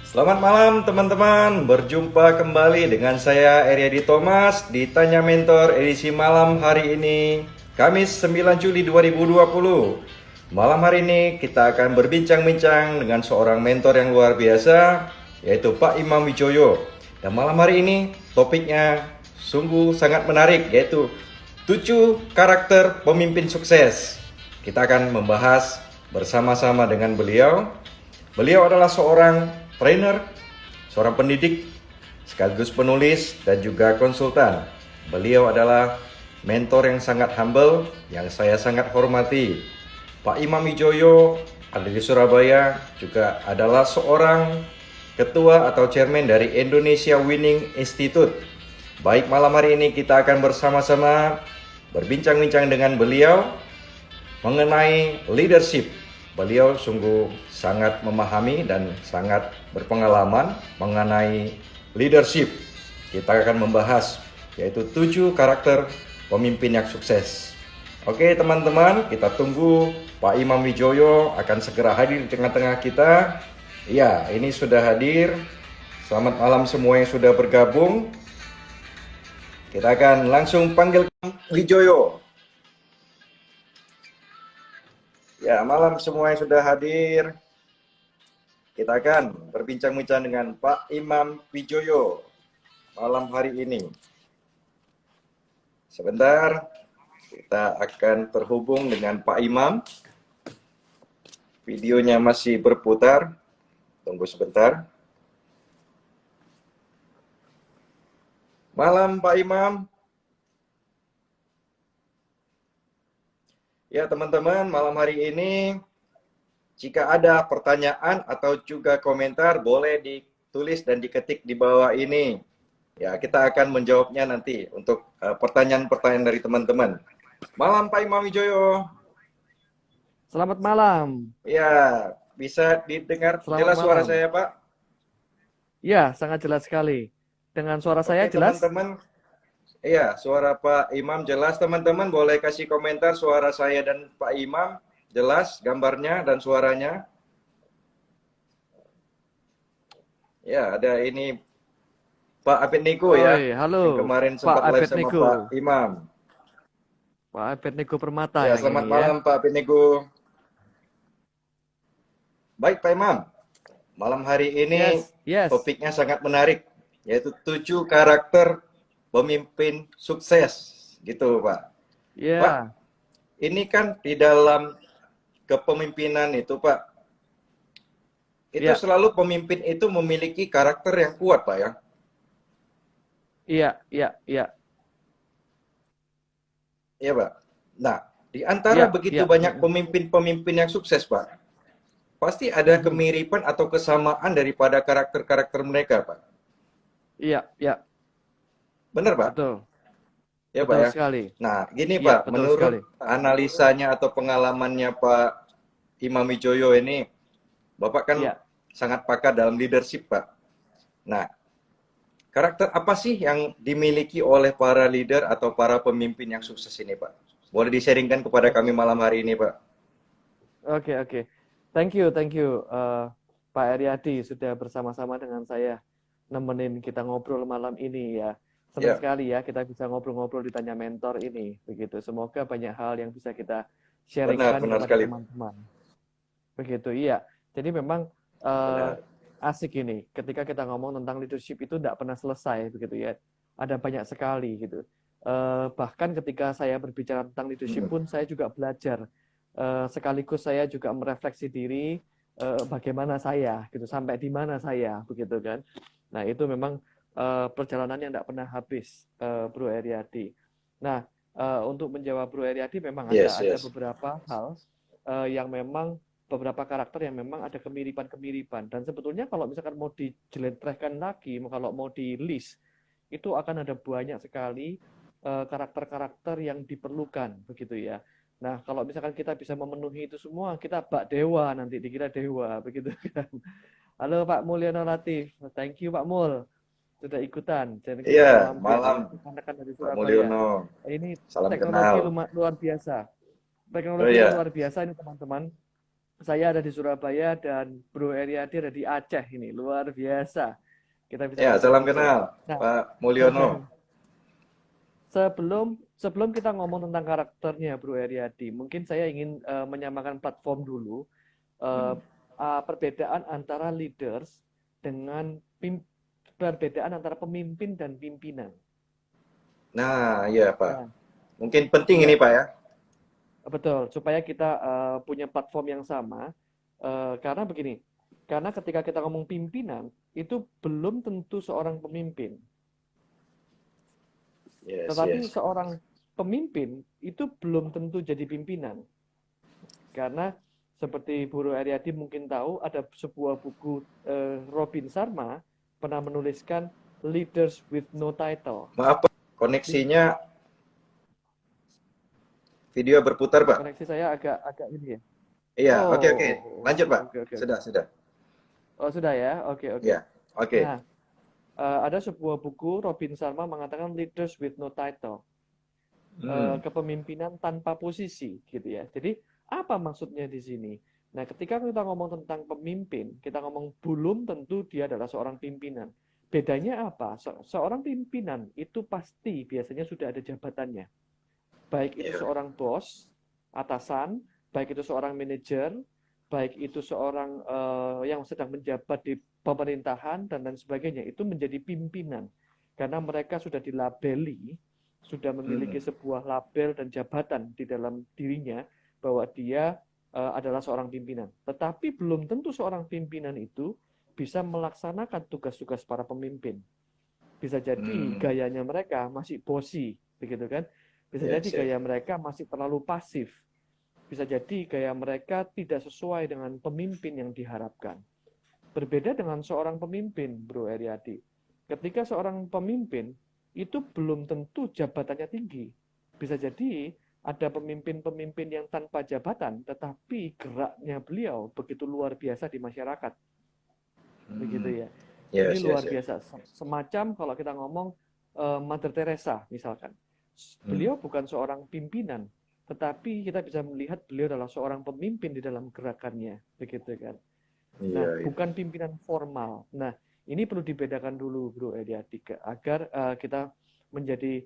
Selamat malam teman-teman, berjumpa kembali dengan saya Eriadi Thomas di Tanya Mentor edisi malam hari ini, Kamis 9 Juli 2020. Malam hari ini kita akan berbincang-bincang dengan seorang mentor yang luar biasa, yaitu Pak Imam Wijoyo. Dan malam hari ini topiknya sungguh sangat menarik, yaitu 7 karakter pemimpin sukses. Kita akan membahas bersama-sama dengan beliau. Beliau adalah seorang trainer, seorang pendidik, sekaligus penulis dan juga konsultan. Beliau adalah mentor yang sangat humble, yang saya sangat hormati. Pak Imam Wijoyo ada di Surabaya, juga adalah seorang ketua atau chairman dari Indonesia Winning Institute. Baik, malam hari ini kita akan bersama-sama berbincang-bincang dengan beliau mengenai leadership. Beliau sungguh sangat memahami dan sangat berpengalaman mengenai leadership. Kita akan membahas yaitu 7 karakter pemimpin yang sukses. Oke teman-teman, kita tunggu Pak Imam Wijoyo akan segera hadir di tengah-tengah kita. Ya, ini sudah hadir. Selamat malam semua yang sudah bergabung. Kita akan langsung panggil Wijoyo. Ya, malam semua yang sudah hadir. Kita akan berbincang-bincang dengan Pak Imam Wijoyo malam hari ini. Sebentar, kita akan terhubung dengan Pak Imam. Videonya masih berputar. Tunggu sebentar. Malam Pak Imam. Ya teman-teman, malam hari ini jika ada pertanyaan atau juga komentar boleh ditulis dan diketik di bawah ini. Ya, kita akan menjawabnya nanti untuk pertanyaan-pertanyaan dari teman-teman. Malam Pak Imam Wijoyo. Selamat malam. Ya, bisa didengar Selamat jelas suara malam. saya, Pak? Ya, sangat jelas sekali. Dengan suara saya Oke, jelas? teman-teman. Iya, suara Pak Imam jelas. Teman-teman boleh kasih komentar suara saya dan Pak Imam jelas gambarnya dan suaranya. Ya, ada ini Pak Abednego ya, Oi, yang halo, kemarin Pak sempat live sama Pak Abednego. Imam. Pak Abednego Permata Ya, yang selamat ini ya. malam Pak Abednego. Baik Pak Imam, malam hari ini Yes, yes. topiknya sangat menarik, yaitu 7 karakter pemimpin sukses, gitu Pak. Pak, Ya, ini kan di dalam kepemimpinan itu Pak, itu ya, selalu pemimpin itu memiliki karakter yang kuat Pak ya. iya, iya, iya, Iya Pak. Nah, di antara iya, begitu iya. banyak pemimpin-pemimpin yang sukses Pak, pasti ada Mhm. kemiripan atau kesamaan daripada karakter-karakter mereka Pak. Iya, iya, Benar Pak? betul. Ya Pak Betul ya. sekali. Nah, gini Iya, Pak, betul sekali. menurut analisanya atau pengalamannya Pak Imam Wijoyo ini, Bapak kan Iya. sangat pakar dalam leadership Pak. Nah, karakter apa sih yang dimiliki oleh para leader atau para pemimpin yang sukses ini Pak? Boleh di-sharingkan kepada kami malam hari ini Pak? Oke, oke. Thank you, Pak Eriadi sudah bersama-sama dengan saya nemenin kita ngobrol malam ini ya. Senang Ya, sekali ya kita bisa ngobrol-ngobrol di Tanya Mentor ini, begitu. Semoga banyak hal yang bisa kita sharingkan benar kepada sekali. teman-teman. Begitu, iya. Jadi memang eh, Benar. asik ini ketika kita ngomong tentang leadership itu tidak pernah selesai begitu ya. Ada banyak sekali gitu. Bahkan ketika saya berbicara tentang leadership pun saya juga belajar. Sekaligus saya juga merefleksi diri bagaimana saya gitu, sampai di mana saya begitu kan. Nah, itu memang perjalanan yang tidak pernah habis, Bro Eriadi. Nah, untuk menjawab Bro Eriadi memang Yes, ada yes. beberapa hal yang memang beberapa karakter yang memang ada kemiripan-kemiripan, dan sebetulnya kalau misalkan mau dijelentrehkan lagi, kalau mau di list itu akan ada banyak sekali karakter-karakter yang diperlukan begitu ya. Nah, kalau misalkan kita bisa memenuhi itu semua, kita bak dewa, nanti dikira dewa begitu kan. Halo Pak Mulyono Latif, thank you Pak Mul sudah ikutan, dan kita Iya, sudah mampir malam ya, rekan-rekan dari Pak Surabaya. Mulyono. Ini Salam teknologi kenal. luar biasa. Oh Teknologi yang iya, luar biasa ini teman-teman. Saya ada di Surabaya dan Bro Eriadi ada di Aceh ini. Luar biasa. Kita bisa Ya, salam ngobrol-ngobrol. kenal, Nah, Pak Mulyono. sebelum sebelum kita ngomong tentang karakternya Bro Eriadi, mungkin saya ingin menyamakan platform dulu. eh, Hmm. Perbedaan antara leaders dengan perbedaan antara pemimpin dan pimpinan. Nah, iya Pak. Nah, Mungkin penting ini iya, Pak ya. betul. Supaya kita punya platform yang sama. Karena begini, karena ketika kita ngomong pimpinan, itu belum tentu seorang pemimpin. Yes, Tetapi yes. seorang pemimpin itu belum tentu jadi pimpinan. Karena seperti Guru Aryadi mungkin tahu, ada sebuah buku Robin Sharma pernah menuliskan Leaders with No Title. Maaf Pak, koneksinya video berputar Pak. Koneksi saya agak agak ini ya. Iya, oke oke. Oh, Lanjut Pak. oke oke. Sudah, sudah. Oh, sudah ya. Oke oke. Iya, oke. Nah, ada sebuah buku Robin Sharma mengatakan Leaders with No Title. Hmm. Kepemimpinan tanpa posisi gitu ya. Jadi apa maksudnya di sini? Nah, ketika kita ngomong tentang pemimpin, kita ngomong belum tentu dia adalah seorang pimpinan. Bedanya apa? Seorang pimpinan itu pasti biasanya sudah ada jabatannya. Baik itu Iya. seorang bos, atasan, baik itu seorang manajer, baik itu seorang yang sedang menjabat di pemerintahan dan lain sebagainya, itu menjadi pimpinan. Karena mereka sudah dilabeli, sudah memiliki Hmm. sebuah label dan jabatan di dalam dirinya bahwa dia adalah seorang pimpinan. Tetapi belum tentu seorang pimpinan itu bisa melaksanakan tugas-tugas para pemimpin. Bisa jadi Hmm. gayanya mereka masih bossy, begitu kan? Bisa jadi Yes, yes. gaya mereka masih terlalu pasif. Bisa jadi gaya mereka tidak sesuai dengan pemimpin yang diharapkan. Berbeda dengan seorang pemimpin, Bro Eriadi. Ketika seorang pemimpin itu belum tentu jabatannya tinggi. Bisa jadi ada pemimpin-pemimpin yang tanpa jabatan, tetapi geraknya beliau begitu luar biasa di masyarakat. Begitu Hmm. ya. Ini Yes, yes, luar yes. biasa. Semacam kalau kita ngomong Mother Teresa misalkan. Hmm. Beliau bukan seorang pimpinan, tetapi kita bisa melihat beliau adalah seorang pemimpin di dalam gerakannya, begitu kan. Nah, Iya, iya. bukan pimpinan formal. Nah, ini perlu dibedakan dulu, Bro Ediati, agar kita menjadi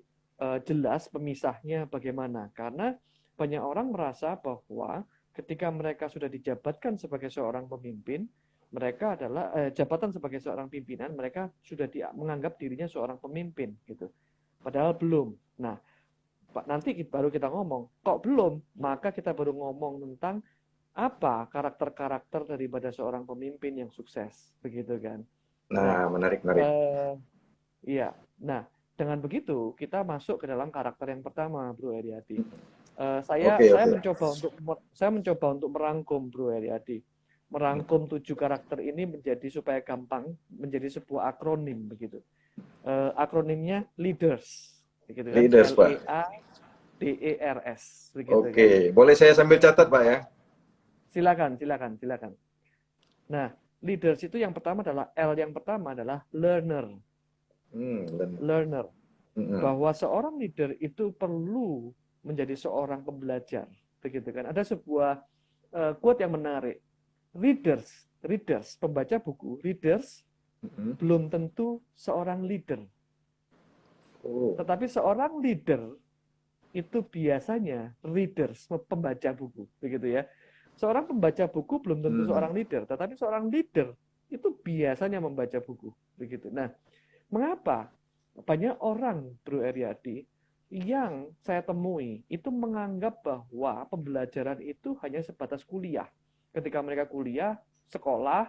jelas pemisahnya bagaimana. Karena banyak orang merasa bahwa ketika mereka sudah dijabatkan sebagai seorang pemimpin, mereka adalah jabatan sebagai seorang pimpinan, mereka sudah menganggap dirinya seorang pemimpin gitu. Padahal belum. Nah, Pak, nanti baru kita ngomong, kok belum? Maka kita baru ngomong tentang apa karakter-karakter daripada seorang pemimpin yang sukses, begitu kan? Nah, Nah, menarik, menarik. eh, iya. Nah, dengan begitu kita masuk ke dalam karakter yang pertama, Bro Eriadi. Saya Oke, saya oke. mencoba untuk merangkum, Bro Eriadi. Merangkum 7 karakter ini menjadi supaya gampang menjadi sebuah akronim begitu. Akronimnya leaders, begitu kan? Leaders, Pak. LEADERS, begitu kan? Oke, boleh saya sambil catat, Pak ya? Silakan, silakan, silakan. Nah, leaders itu yang pertama adalah L yang pertama adalah learner. Dan, Learner. mm, Bahwa seorang leader itu perlu menjadi seorang pembelajar. Begitu kan? Ada sebuah quote yang menarik. Readers, pembaca buku, readers mm. belum tentu seorang leader. Oh, Tetapi seorang leader itu biasanya readers, pembaca buku, begitu ya. Seorang pembaca buku belum tentu mm, seorang leader, tetapi seorang leader itu biasanya membaca buku, begitu. Nah, mengapa banyak orang, Bro Eriadi, yang saya temui itu menganggap bahwa pembelajaran itu hanya sebatas kuliah. Ketika mereka kuliah, sekolah,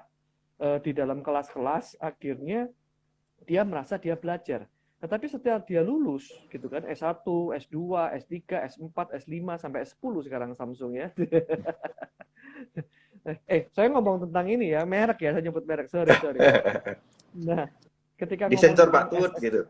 di dalam kelas-kelas, akhirnya dia merasa dia belajar. Tetapi setelah dia lulus, gitu kan, S1, S2, S3, S4, S5, sampai S10 sekarang Samsung ya. Saya ngomong tentang ini ya, merek ya, saya nyebut merek, sorry, sorry. Nah, ketika ngomong disensor tentang Pak Tut gitu.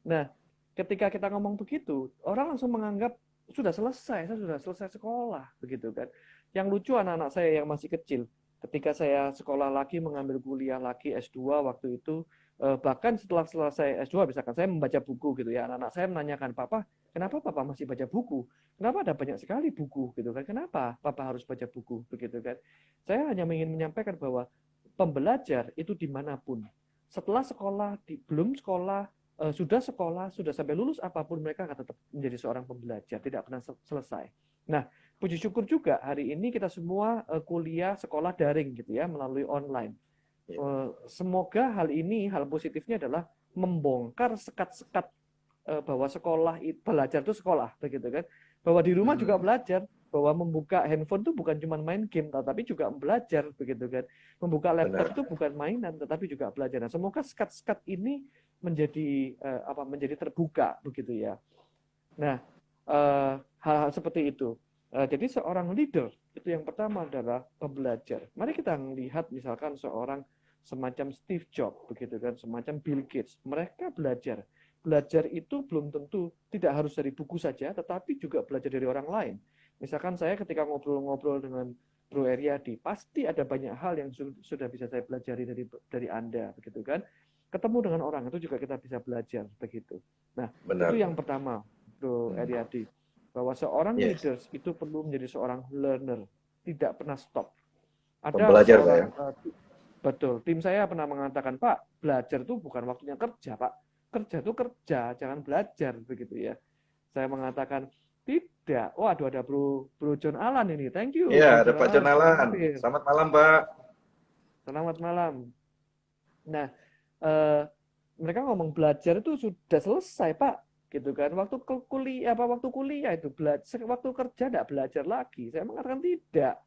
Nah, ketika kita ngomong begitu, orang langsung menganggap sudah selesai, saya sudah selesai sekolah, begitu kan. Yang lucu anak-anak saya yang masih kecil, ketika saya sekolah lagi, mengambil kuliah lagi S2 waktu itu, Bahkan setelah selesai S2 misalkan saya membaca buku gitu ya, anak-anak saya menanyakan, "Papa, kenapa Papa masih baca buku? Kenapa ada banyak sekali buku?" gitu kan. "Kenapa Papa harus baca buku?" begitu kan. Saya hanya ingin menyampaikan bahwa pembelajar itu dimanapun. Setelah sekolah, belum sekolah, sudah sampai lulus apapun mereka akan tetap menjadi seorang pembelajar, tidak pernah selesai. Nah, puji syukur juga hari ini kita semua kuliah sekolah daring gitu ya melalui online. Semoga hal ini, hal positifnya adalah membongkar sekat-sekat bahwa belajar itu sekolah, begitu kan? Bahwa di rumah juga belajar, bahwa membuka handphone itu bukan cuma main game, tetapi juga belajar, begitu kan? Membuka laptop Benar. itu bukan mainan, tetapi juga belajar. Nah, semoga sekat-sekat ini menjadi terbuka, begitu ya. Nah, hal-hal seperti itu. Jadi seorang leader itu yang pertama adalah pembelajar. Mari kita melihat misalkan seorang semacam Steve Jobs, begitu kan, semacam Bill Gates. Mereka belajar. Belajar itu belum tentu tidak harus dari buku saja, tetapi juga belajar dari orang lain. Misalkan saya ketika ngobrol-ngobrol dengan Bro Eriadi, pasti ada banyak hal yang sudah bisa saya pelajari dari Anda, begitu kan. Ketemu dengan orang itu juga kita bisa belajar, begitu. Nah, itu Benar. yang pertama, Bro Eriadi, bahwa seorang Yes. leaders itu perlu menjadi seorang learner, tidak pernah stop. Ada Pembelajar, Pak ya. seorang betul, tim saya pernah mengatakan, "Pak, belajar itu bukan waktunya kerja, Pak. Kerja itu kerja, jangan belajar," begitu ya. Saya mengatakan, "Tidak." Waduh, ada Bro John Alan ini. Thank you, Iya, Bro ada John Pak Alan sudah Jonalan. hadir. Selamat malam, Pak. Selamat malam. Nah, eh, mereka ngomong belajar itu sudah selesai, Pak, gitu kan. Waktu kuliah itu belajar, waktu kerja tidak belajar lagi. Saya mengatakan tidak.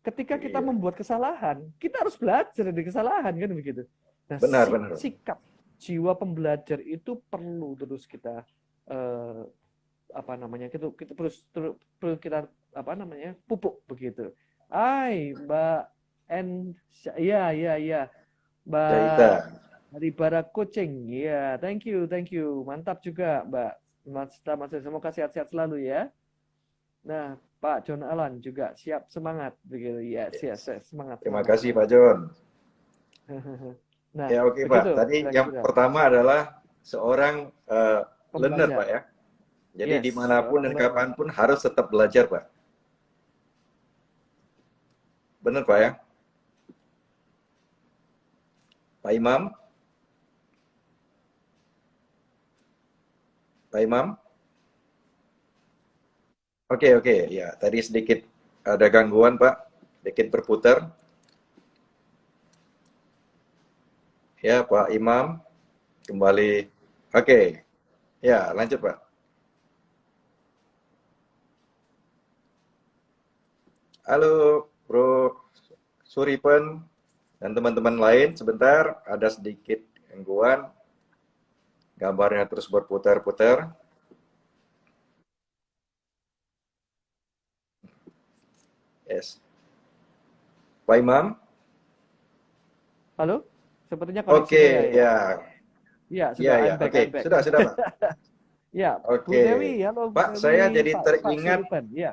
Ketika kita Iya. membuat kesalahan, kita harus belajar dari kesalahan kan begitu. Nah, Benar, benar. sikap jiwa pembelajar itu perlu terus kita kita perlu kita pupuk begitu. Mbak N, ya ya ya, Jaita. Mbak dari Barak Kucing, ya, thank you, mantap juga Mbak. Selamat, semoga sehat-sehat selalu ya. Nah, Pak John Alan juga siap, semangat begitu. Yes, semangat, Terima semangat, kasih, Pak semangat. John. Nah, Ya, oke, Pak. begitu Tadi yang kira-kira pertama adalah seorang learner, Pak pembelajar. ya. Jadi Yes, dimanapun seorang dan learner. kapanpun harus tetap belajar, Pak. Benar, Pak ya. Pak Imam. Pak Imam. Oke. Ya, tadi sedikit ada gangguan, Pak. Sedikit berputar. Ya, Pak Imam. Kembali. Oke. Ya, lanjut, Pak. Halo, Bro Suripen dan teman-teman lain. Sebentar, ada sedikit gangguan. Gambarnya terus berputar-putar. Yes. Pak Imam. Halo? Sepertinya koneksi Oke, saya ya. ya. Ya, Ya, sudah, ya. I'm back, Oke, I'm back. sudah, Pak. Ya, Bu Oke. Dewi, halo Bu Pak, saya Dewi, jadi Pak teringat Suripan, ya.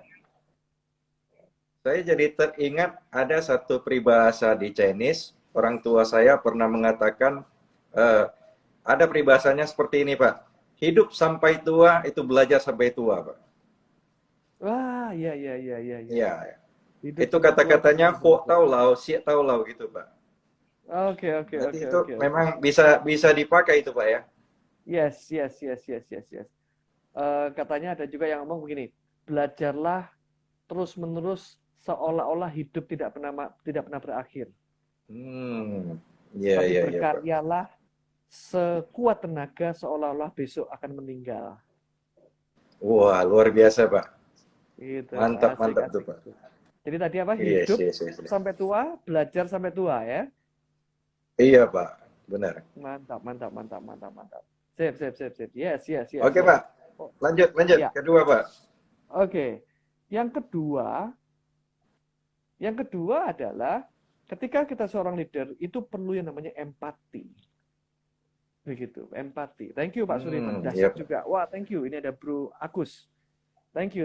ada satu peribahasa di Chinese. Orang tua saya pernah mengatakan ada peribahasanya seperti ini, Pak. Hidup sampai tua itu belajar sampai tua, Pak. Wah, ya. Iya. Hidup Itu sampai tua pasti kata-katanya berbagi. kok tau lau, si tau lau gitu, Pak. Jadi itu Oke. memang bisa dipakai itu, Pak ya. Yes. Katanya ada juga yang ngomong begini, belajarlah terus-menerus seolah-olah hidup tidak pernah berakhir. Iya, Tapi iya, Pak. berkaryalah sekuat tenaga seolah-olah besok akan meninggal. Wah, luar biasa, Pak. Gitu, Mantap tuh, asik. Pak. Jadi tadi apa? Yes. Hidup sampai tua, belajar sampai tua ya. Iya, Pak. Benar. Mantap. Sip. Yes. Oke, Pak. Oh, Lanjut. ya. Kedua, Pak. Oke. Yang kedua adalah ketika kita seorang leader itu perlu yang namanya empati. Begitu, empati. Thank you Pak Suriman. Dahsyat Yep. juga. Wah, thank you. Ini ada Bro Agus. Thank you.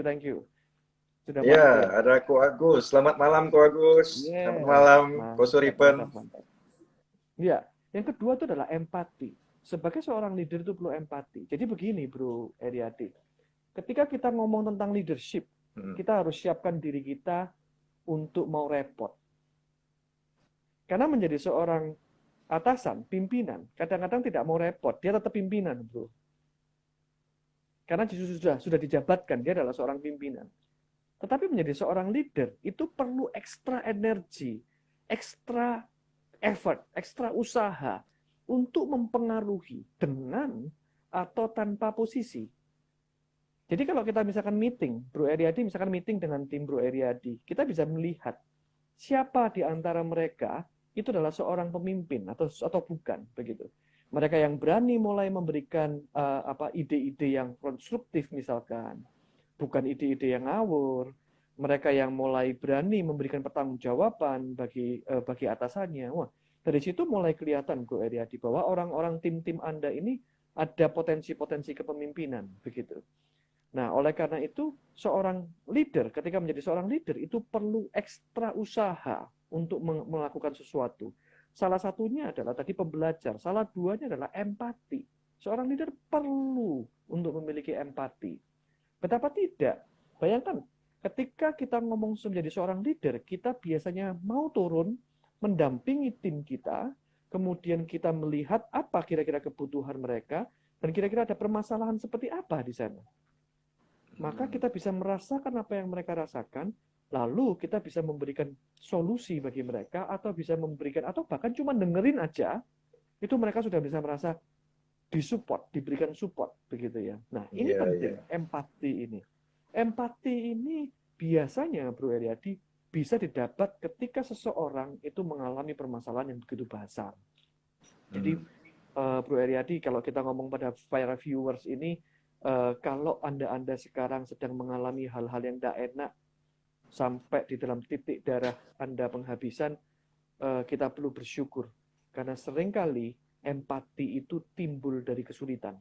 Sudah Ya, mampir. ada Ko Agus. Selamat malam, Ko Agus. Yes. Selamat malam, Ko Mantap. Suripen. Ya. Yang kedua itu adalah empati. Sebagai seorang leader itu perlu empati. Jadi begini, Bro Eriadi. Ketika kita ngomong tentang leadership, kita harus siapkan diri kita untuk mau repot. Karena menjadi seorang atasan, pimpinan, kadang-kadang tidak mau repot. Dia tetap pimpinan, Bro. Karena sudah dijabatkan, dia adalah seorang pimpinan. Tetapi menjadi seorang leader, itu perlu ekstra energi, ekstra effort, ekstra usaha untuk mempengaruhi dengan atau tanpa posisi. Jadi kalau kita misalkan meeting, Bro Eriadi misalkan meeting dengan tim Bro Eriadi, kita bisa melihat siapa di antara mereka itu adalah seorang pemimpin atau bukan begitu. Mereka yang berani mulai memberikan ide-ide yang konstruktif misalkan, bukan ide-ide yang ngawur. Mereka yang mulai berani memberikan pertanggungjawaban bagi atasannya. Wah, dari situ mulai kelihatan Bro Eriadi bahwa orang-orang tim-tim Anda ini ada potensi-potensi kepemimpinan begitu. Nah, oleh karena itu, seorang leader, ketika menjadi seorang leader, itu perlu ekstra usaha untuk melakukan sesuatu. Salah satunya adalah tadi pembelajar, salah duanya adalah empati. Seorang leader perlu untuk memiliki empati. Betapa tidak? Bayangkan, ketika kita ngomong menjadi seorang leader, kita biasanya mau turun, mendampingi tim kita, kemudian kita melihat apa kira-kira kebutuhan mereka, dan kira-kira ada permasalahan seperti apa di sana. Maka kita bisa merasakan apa yang mereka rasakan, lalu kita bisa memberikan solusi bagi mereka, atau bisa memberikan, atau bahkan cuma dengerin aja, itu mereka sudah bisa merasa disupport, diberikan support, begitu ya. Nah, ini penting, empati ini. Empati ini biasanya, Bro Eriadi, bisa didapat ketika seseorang itu mengalami permasalahan yang begitu besar. Jadi, Bro Eriadi, kalau kita ngomong pada para viewers ini, kalau Anda sekarang sedang mengalami hal-hal yang tidak enak, sampai di dalam titik darah Anda penghabisan, kita perlu bersyukur. Karena seringkali empati itu timbul dari kesulitan.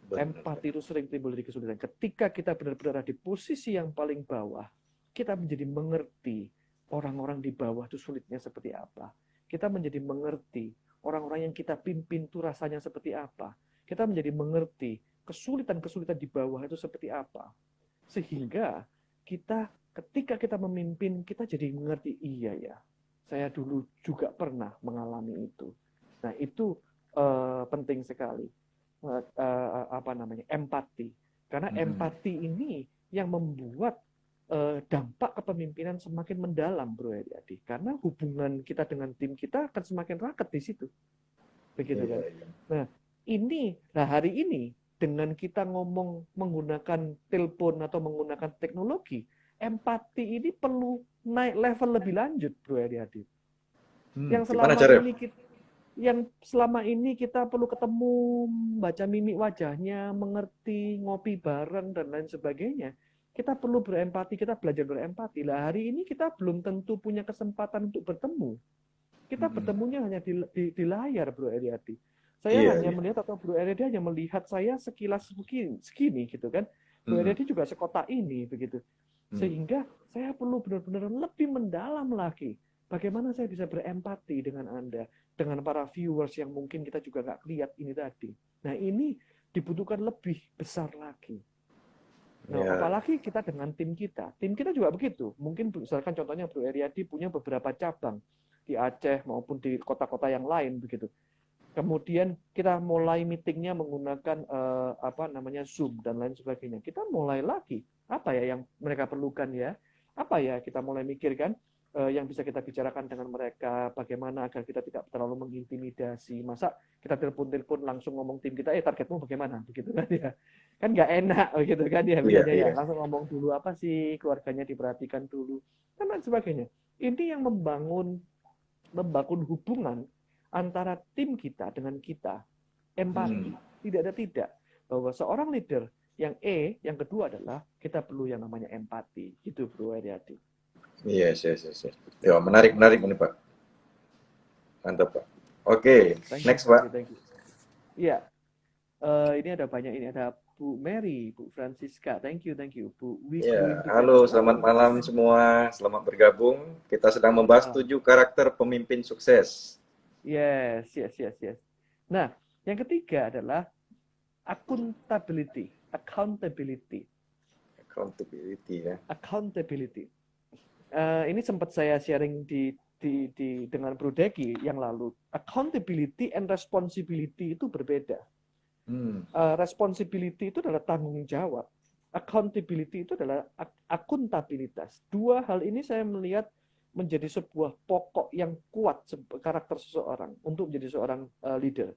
Empati itu sering timbul dari kesulitan. Ketika kita benar-benar di posisi yang paling bawah, kita menjadi mengerti orang-orang di bawah itu sulitnya seperti apa. Kita menjadi mengerti orang-orang yang kita pimpin itu rasanya seperti apa. Kita menjadi mengerti kesulitan-kesulitan di bawah itu seperti apa. Sehingga ketika kita memimpin, kita jadi mengerti, iya ya, saya dulu juga pernah mengalami itu. Nah, itu penting sekali. Empati. Karena empati ini yang membuat dampak kepemimpinan semakin mendalam, Bro Eriadi. Karena hubungan kita dengan tim kita akan semakin raket di situ. Begitu kan? Nah, hari ini dengan kita ngomong menggunakan telepon atau menggunakan teknologi, empati ini perlu naik level lebih lanjut, Bro Eriadi. Yang selama ini kita perlu ketemu, baca mimik wajahnya, mengerti, ngopi bareng dan lain sebagainya. Kita perlu berempati, kita belajar berempati. Lah hari ini kita belum tentu punya kesempatan untuk bertemu. Kita bertemunya hanya di layar, Bro Eriadi. Saya hanya melihat, atau Bro Eriadi hanya melihat saya sekilas segini gitu kan. Bro Eriadi juga sekotak ini begitu. Sehingga saya perlu benar-benar lebih mendalam lagi. Bagaimana saya bisa berempati dengan Anda, dengan para viewers yang mungkin kita juga nggak lihat ini tadi. Nah, ini dibutuhkan lebih besar lagi. Nah, apalagi kita dengan tim kita. Tim kita juga begitu. Mungkin misalkan contohnya Bro Eriadi punya beberapa cabang di Aceh maupun di kota-kota yang lain begitu. Kemudian kita mulai meetingnya menggunakan Zoom dan lain sebagainya. Kita mulai lagi, apa ya yang mereka perlukan ya? Apa ya kita mulai mikirkan yang bisa kita bicarakan dengan mereka, bagaimana agar kita tidak terlalu mengintimidasi. Masa kita telepon langsung ngomong tim kita, targetmu bagaimana? Begitu kan ya. Kan nggak enak begitu kan ya, misalnya ya. Langsung ngomong dulu apa sih, keluarganya diperhatikan dulu, dan lain sebagainya. Ini yang membangun hubungan antara tim kita dengan kita. Empati. Tidak bahwa seorang leader yang yang kedua adalah kita perlu yang namanya empati. Gitu Bro Eriadi. Yes. Ya, menarik ini Pak. Mantap Pak. Oke, next Pak. Thank you. Iya. Ini ada banyak, ini ada Bu Mary, Bu Francisca. Thank you. Bu. Halo, selamat malam semua. Selamat bergabung. Kita sedang membahas 7 karakter pemimpin sukses. Yes, yes, yes, yes. Nah, yang ketiga adalah accountability. Accountability. Accountability ya. Accountability. Ini sempat saya sharing dengan Bro Deki yang lalu. Accountability and responsibility itu berbeda. Responsibility itu adalah tanggung jawab. Accountability itu adalah akuntabilitas. Dua hal ini saya melihat menjadi sebuah pokok yang kuat karakter seseorang untuk menjadi seorang leader.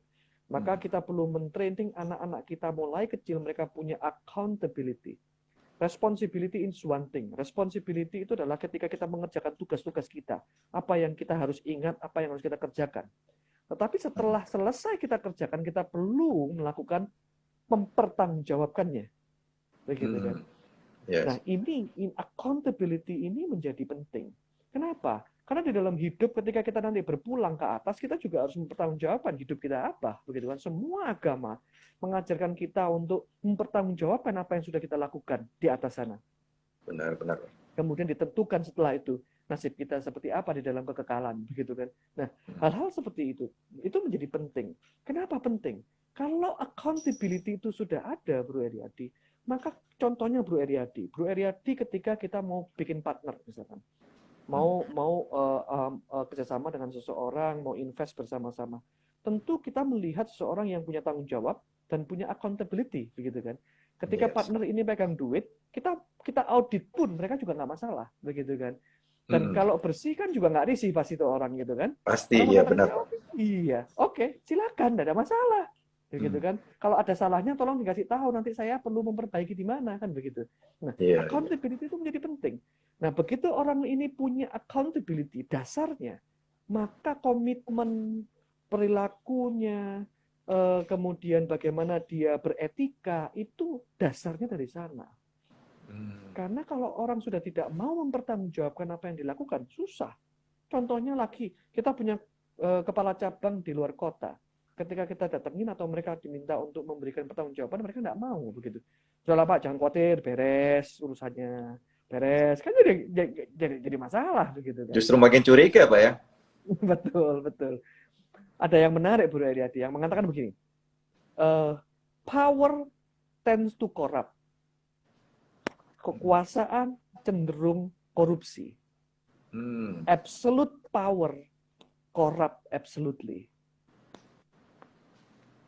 Maka kita perlu mentraining anak-anak kita mulai kecil, mereka punya accountability. Responsibility is one thing. Responsibility itu adalah ketika kita mengerjakan tugas-tugas kita. Apa yang kita harus ingat, apa yang harus kita kerjakan. Tetapi setelah selesai kita kerjakan, kita perlu melakukan mempertanggungjawabkannya. Begitu kan? Yes. Nah, ini accountability ini menjadi penting. Kenapa? Karena di dalam hidup ketika kita nanti berpulang ke atas, kita juga harus mempertanggungjawabkan hidup kita apa, begitu kan? Semua agama mengajarkan kita untuk mempertanggungjawabkan apa yang sudah kita lakukan di atas sana. Benar. Kemudian ditentukan setelah itu nasib kita seperti apa di dalam kekekalan, begitu kan? Nah, hal-hal seperti itu menjadi penting. Kenapa penting? Kalau accountability itu sudah ada, Bro Eriadi, maka contohnya Bro Eriadi ketika kita mau bikin partner misalkan, mau kerjasama dengan seseorang, mau invest bersama-sama, tentu kita melihat seseorang yang punya tanggung jawab dan punya accountability, begitu kan? Ketika partner ini pegang duit, kita audit pun mereka juga nggak masalah, begitu kan? Dan kalau bersih kan juga nggak risih pasti itu orang gitu kan? Pasti, Orang ya benar. Iya, oke, silakan, tidak ada masalah. Begitu kan? Kalau ada salahnya tolong dikasih tahu, nanti saya perlu memperbaiki di mana kan begitu. Nah, accountability itu menjadi penting. Nah, begitu orang ini punya accountability dasarnya, maka komitmen perilakunya, kemudian bagaimana dia beretika itu dasarnya dari sana. Karena kalau orang sudah tidak mau mempertanggungjawabkan apa yang dilakukan, susah. Contohnya lagi, kita punya kepala cabang di luar kota. Ketika kita datangin atau mereka diminta untuk memberikan pertanggungjawaban, mereka nggak mau begitu. Sudahlah Pak, jangan khawatir, beres urusannya, beres. Kan jadi masalah begitu kan. Justru makin curiga Pak ya. Betul. Ada yang menarik Bro Eriadi yang mengatakan begini, power tends to corrupt. Kekuasaan cenderung korupsi. Absolute power corrupt absolutely.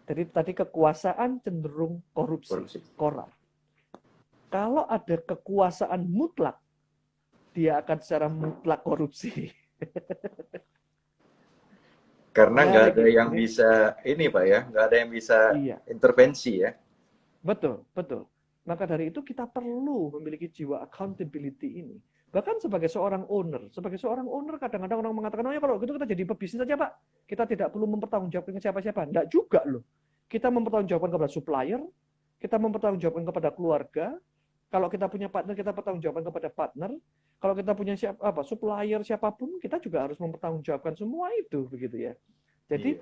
Jadi tadi kekuasaan cenderung korupsi. Corrupt. Kalau ada kekuasaan mutlak, dia akan secara mutlak korupsi. Karena nggak ada yang bisa ini Pak ya, nggak ada yang bisa intervensi ya. Betul. Maka dari itu kita perlu memiliki jiwa accountability ini. Bahkan sebagai seorang owner kadang-kadang orang mengatakan, oh ya kalau gitu kita jadi pebisnis saja Pak. Kita tidak perlu mempertanggungjawabkan siapa-siapa. Enggak juga loh. Kita mempertanggungjawabkan kepada supplier, kita mempertanggungjawabkan kepada keluarga. Kalau kita punya partner, kita pertanggungjawabkan kepada partner. Kalau kita punya supplier siapapun, kita juga harus mempertanggungjawabkan semua itu, begitu ya. Jadi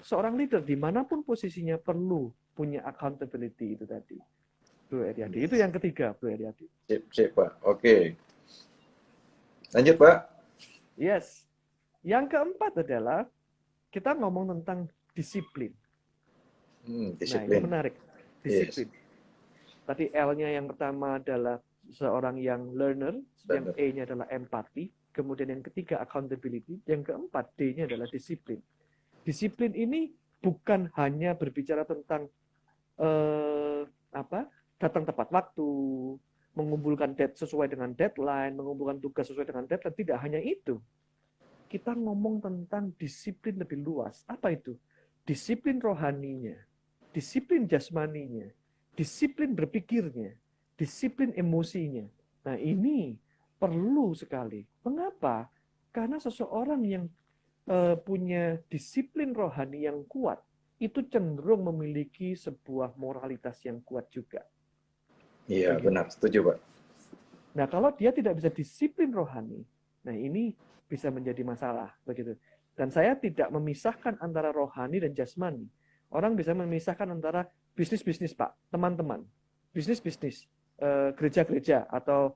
seorang leader dimanapun posisinya perlu punya accountability itu tadi. Bro Eriadi. Itu yang ketiga, Bro Eriadi. Sip, Pak. Oke. Lanjut, Pak. Yes. Yang keempat adalah kita ngomong tentang disiplin. Disiplin. Nah, ini menarik. Disiplin. Yes. Tadi L-nya yang pertama adalah seorang yang learner, yang E-nya adalah empati, kemudian yang ketiga accountability, yang keempat D-nya adalah disiplin. Disiplin ini bukan hanya berbicara tentang datang tepat waktu, mengumpulkan sesuai dengan deadline, mengumpulkan tugas sesuai dengan deadline. Tidak hanya itu. Kita ngomong tentang disiplin lebih luas. Apa itu? Disiplin rohaninya, disiplin jasmaninya, disiplin berpikirnya, disiplin emosinya. Nah, ini perlu sekali. Mengapa? Karena seseorang yang punya disiplin rohani yang kuat, itu cenderung memiliki sebuah moralitas yang kuat juga. Iya, benar. Setuju, Pak. Nah, kalau dia tidak bisa disiplin rohani, nah ini bisa menjadi masalah. Begitu. Dan saya tidak memisahkan antara rohani dan jasmani. Orang bisa memisahkan antara bisnis-bisnis, Pak, teman-teman. Bisnis-bisnis, gereja-gereja, atau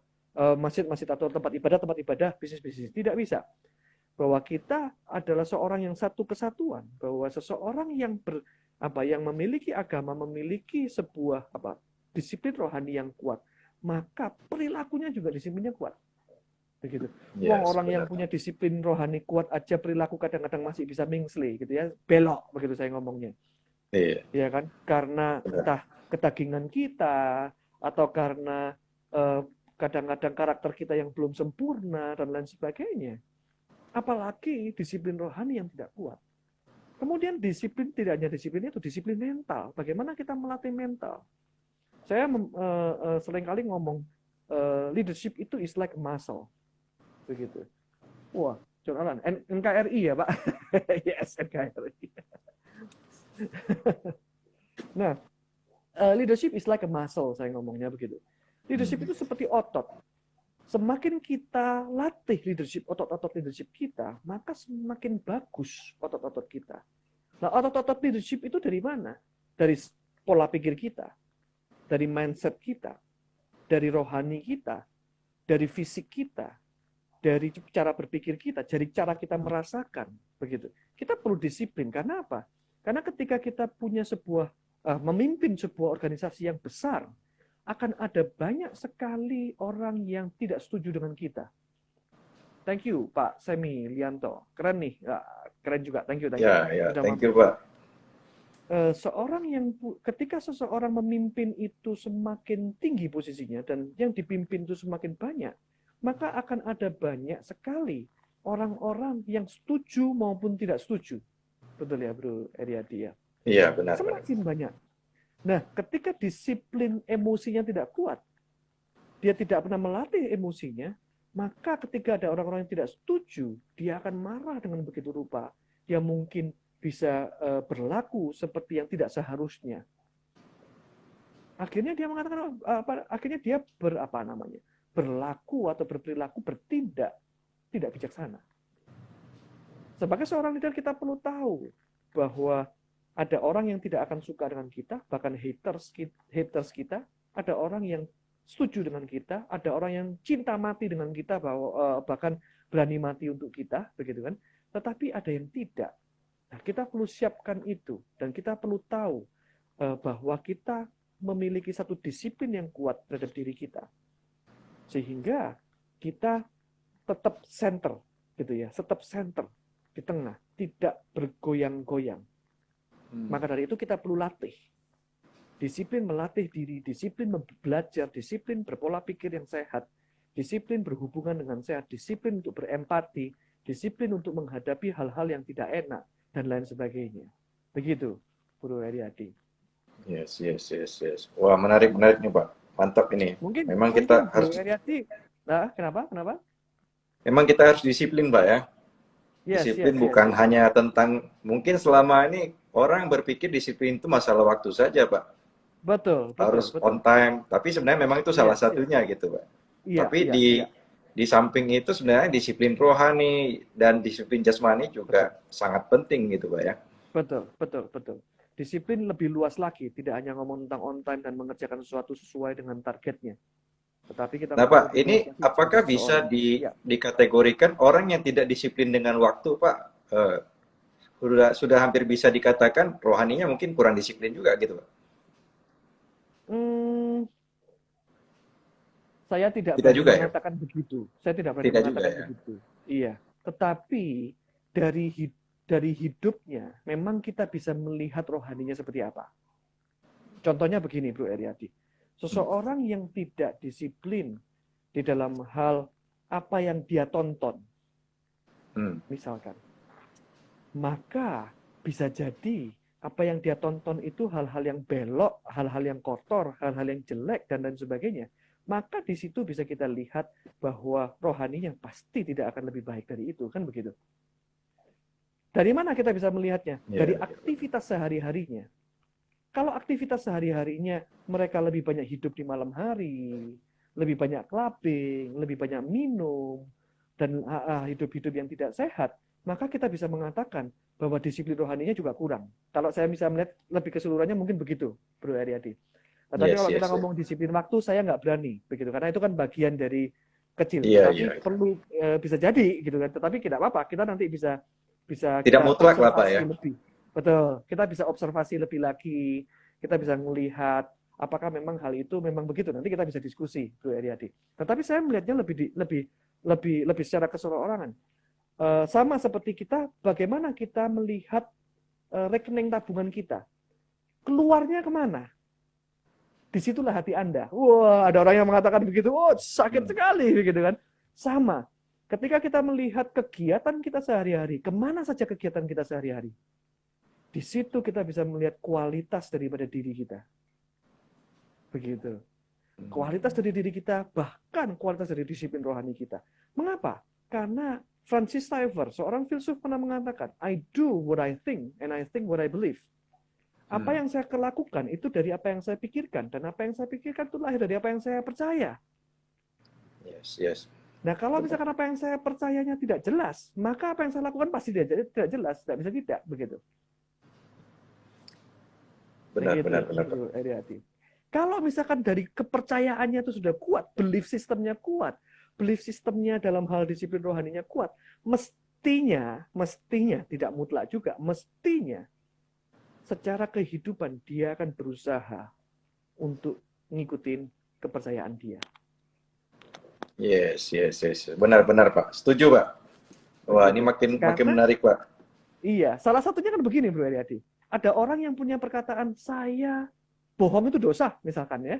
masjid-masjid, atau tempat ibadah, bisnis-bisnis. Tidak bisa. bahwa kita adalah seorang yang satu kesatuan, bahwa seseorang yang yang memiliki agama, memiliki sebuah disiplin rohani yang kuat, maka perilakunya juga disiplinnya kuat. Begitu. Wong Yes, orang yang benar. punya disiplin rohani kuat aja perilaku kadang-kadang masih bisa mengsle gitu ya, belok begitu saya ngomongnya. Iya, Ya kan? Karena benar. entah kedagingan kita atau karena eh, kadang-kadang karakter kita yang belum sempurna dan lain sebagainya. Apalagi disiplin rohani yang tidak kuat. Kemudian disiplin tidak hanya disiplin itu, disiplin mental. Bagaimana kita melatih mental? Saya seringkali ngomong leadership itu is like a muscle, begitu. Wah, John Alan, NKRI ya Pak? Yes, NKRI. Nah, leadership is like a muscle, saya ngomongnya begitu. Leadership itu seperti otot. Semakin kita latih leadership, otot-otot leadership kita, maka semakin bagus otot-otot kita. Nah, otot-otot leadership itu dari mana? Dari pola pikir kita, dari mindset kita, dari rohani kita, dari fisik kita, dari cara berpikir kita, dari cara kita merasakan, begitu. Kita perlu disiplin. Karena apa? Karena ketika kita punya memimpin sebuah organisasi yang besar, akan ada banyak sekali orang yang tidak setuju dengan kita. Thank you, Pak Semi Lianto. Keren nih. Keren juga. Thank you. Ya, Sudah thank you, mampir. Pak. Ketika seseorang memimpin itu semakin tinggi posisinya dan yang dipimpin itu semakin banyak, maka akan ada banyak sekali orang-orang yang setuju maupun tidak setuju. Betul ya, Bro Eriadi ya? Iya, benar. Semakin banyak. Nah, ketika disiplin emosinya tidak kuat, dia tidak pernah melatih emosinya, maka ketika ada orang-orang yang tidak setuju, dia akan marah dengan begitu rupa. Dia mungkin bisa berlaku seperti yang tidak seharusnya. Akhirnya dia mengatakan akhirnya dia berlaku atau berperilaku bertindak tidak bijaksana. Sebagai seorang leader kita perlu tahu bahwa ada orang yang tidak akan suka dengan kita, bahkan haters kita, ada orang yang setuju dengan kita, ada orang yang cinta mati dengan kita, bahkan berani mati untuk kita, begitu kan? Tetapi ada yang tidak. Nah, kita perlu siapkan itu, dan kita perlu tahu bahwa kita memiliki satu disiplin yang kuat terhadap diri kita, sehingga kita tetap center, gitu ya, tetap center di tengah, tidak bergoyang-goyang. Maka dari itu kita perlu latih. Disiplin melatih diri, disiplin belajar, disiplin berpola pikir yang sehat, disiplin berhubungan dengan sehat, disiplin untuk berempati, disiplin untuk menghadapi hal-hal yang tidak enak, dan lain sebagainya. Begitu, Bro Eriadi. Yes. Wah, menarik nih, Pak. Mantap ini. Memang kita harus Bro Eriadi. Nah, kenapa? Memang kita harus disiplin, Pak ya. Disiplin bukan hanya tentang, mungkin selama ini orang berpikir disiplin itu masalah waktu saja, Pak. Betul. Harus on time, tapi sebenarnya memang itu salah satunya gitu, Pak. Tapi di samping itu sebenarnya disiplin rohani dan disiplin jasmani juga sangat penting gitu, Pak ya. Betul. Disiplin lebih luas lagi, tidak hanya ngomong tentang on time dan mengerjakan sesuatu sesuai dengan targetnya. Tetapi kita Pak, ini apakah bisa dikategorikan orang yang tidak disiplin dengan waktu, Pak? Sudah hampir bisa dikatakan rohaninya mungkin kurang disiplin juga gitu, Pak. Saya tidak berani mengatakan begitu. Saya tidak berani mengatakan begitu. Iya, tetapi dari hidupnya memang kita bisa melihat rohaninya seperti apa. Contohnya begini, Bro Eriadi. Seseorang yang tidak disiplin di dalam hal apa yang dia tonton, misalkan, maka bisa jadi apa yang dia tonton itu hal-hal yang belok, hal-hal yang kotor, hal-hal yang jelek, dan lain sebagainya. Maka di situ bisa kita lihat bahwa rohaninya pasti tidak akan lebih baik dari itu, kan begitu? Dari mana kita bisa melihatnya? Dari aktivitas sehari-harinya. Kalau aktivitas sehari-harinya mereka lebih banyak hidup di malam hari, lebih banyak clubbing, lebih banyak minum, dan hidup-hidup yang tidak sehat, maka kita bisa mengatakan bahwa disiplin rohaninya juga kurang. Kalau saya bisa melihat lebih keseluruhannya mungkin begitu, Bro Eriadi. Tapi kalau kita ngomong disiplin waktu, saya nggak berani, begitu, karena itu kan bagian dari kecil, Iya, tetapi iya. perlu bisa jadi gitu kan. Tetapi tidak apa-apa, kita nanti bisa bisa Tidak kita mutlak lah Pak ya. observasi lebih. Betul, kita bisa observasi lebih lagi, kita bisa melihat apakah memang hal itu memang begitu. Nanti kita bisa diskusi, Bro Eriadi. Tetapi saya melihatnya lebih secara keseluruhan. Sama seperti kita, bagaimana kita melihat rekening tabungan kita, keluarnya kemana? Disitulah hati Anda. Wah, ada orang yang mengatakan begitu, oh sakit sekali, begitu kan? Sama. Ketika kita melihat kegiatan kita sehari-hari, kemana saja kegiatan kita sehari-hari, di situ kita bisa melihat kualitas daripada diri kita. Begitu. Kualitas dari diri kita, bahkan kualitas dari disiplin rohani kita. Mengapa? Karena Francis Schaeffer, seorang filsuf pernah mengatakan, I do what I think, and I think what I believe. Apa yang saya lakukan itu dari apa yang saya pikirkan, dan apa yang saya pikirkan itu lahir dari apa yang saya percaya. Yes. Nah, kalau misalkan apa yang saya percayanya tidak jelas, maka apa yang saya lakukan pasti tidak jelas, tidak bisa tidak, begitu. Benar. Kalau misalkan dari kepercayaannya itu sudah kuat, belief sistemnya kuat, belief sistemnya dalam hal disiplin rohaninya kuat, mestinya tidak mutlak juga, mestinya secara kehidupan dia akan berusaha untuk ngikutin kepercayaan dia. Yes. Benar Pak. Setuju Pak. Wah, ini makin menarik Pak. Iya, salah satunya kan begini Bro Ariadi. Ada orang yang punya perkataan saya bohong itu dosa misalkan ya.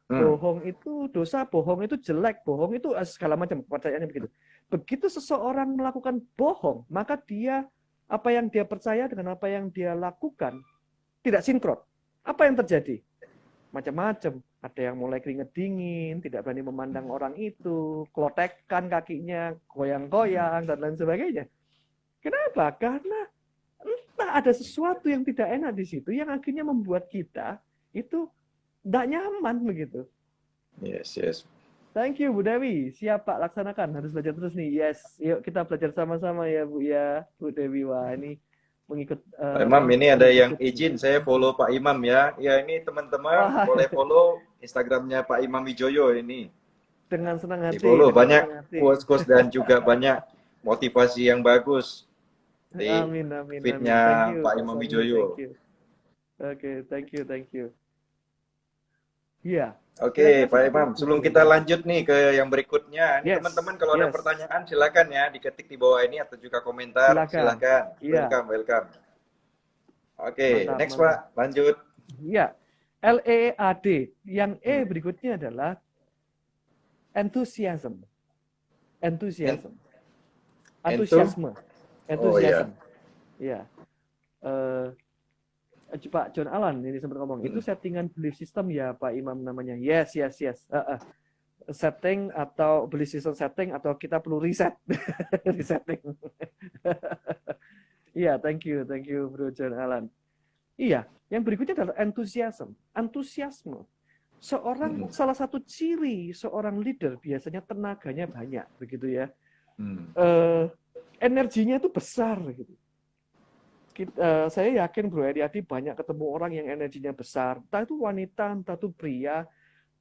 Bohong itu dosa, bohong itu jelek, bohong itu segala macam kepercayaannya begitu. Begitu seseorang melakukan bohong, maka dia apa yang dia percaya dengan apa yang dia lakukan tidak sinkron. Apa yang terjadi? Macam-macam. Ada yang mulai keringet dingin, tidak berani memandang orang itu, klotekkan kakinya, goyang-goyang, dan lain sebagainya. Kenapa? Karena entah ada sesuatu yang tidak enak di situ yang akhirnya membuat kita itu tidak nyaman begitu. Yes. Thank you Bu Dewi. Siap Pak, laksanakan. Harus belajar terus nih. Yes. Yuk kita belajar sama-sama ya Bu ya. Bu Dewi, wah ini mengikut Pak Imam, ini ada yang izin saya follow Pak Imam ya. Ya ini teman-teman boleh follow Instagramnya Pak Imam Wijoyo ini. Dengan senang hati. Follow banyak quotes dan juga banyak motivasi yang bagus. Amin. Feednya Pak Imam Wijoyo. Oke, thank you. Iya. Oke, Pak Imam, sebelum kita lanjut nih ke yang berikutnya, ini teman-teman kalau ada pertanyaan silakan ya diketik di bawah ini atau juga komentar, silakan. Welcome. Oke, next Pak, lanjut. Iya, LEAD. Yang E berikutnya adalah enthusiasm. Iya. Pak John Allen ini sempat ngomong, itu settingan belief system ya Pak Imam namanya. Yes. Setting atau belief system setting atau kita perlu reset. Resetting. Iya, thank you Bro John Allen. Iya, yang berikutnya adalah antusiasme. Salah satu ciri seorang leader biasanya tenaganya banyak, begitu ya. Energinya itu besar gitu. Saya yakin Bro Eriadi banyak ketemu orang yang energinya besar, entah itu wanita, entah itu pria,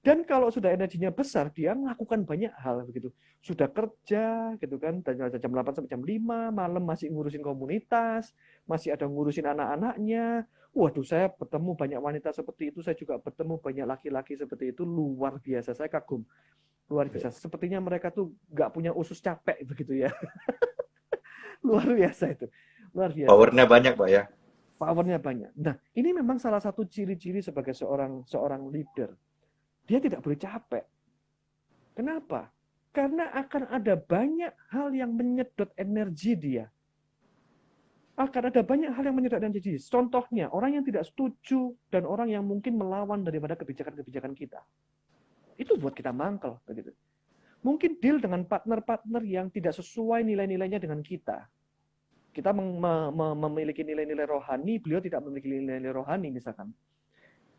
dan kalau sudah energinya besar, dia melakukan banyak hal begitu. Sudah kerja gitu kan, dari jam 8 sampai jam 5, malam masih ngurusin komunitas, masih ada ngurusin anak-anaknya. Waduh, saya bertemu banyak wanita seperti itu, saya juga bertemu banyak laki-laki seperti itu, luar biasa, saya kagum. Luar biasa, sepertinya mereka tuh nggak punya usus capek begitu ya. Luar biasa itu. Luar biasa. Powernya banyak Pak ya. Powernya banyak. Nah, ini memang salah satu ciri-ciri sebagai seorang leader. Dia tidak boleh capek. Kenapa? Karena akan ada banyak hal yang menyedot energi dia. Akan ada banyak hal yang menyedot energi. Contohnya, orang yang tidak setuju dan orang yang mungkin melawan daripada kebijakan-kebijakan kita. Itu buat kita mangkel. Begitu. Mungkin deal dengan partner-partner yang tidak sesuai nilai-nilainya dengan kita. Kita memiliki nilai-nilai rohani, beliau tidak memiliki nilai-nilai rohani misalkan.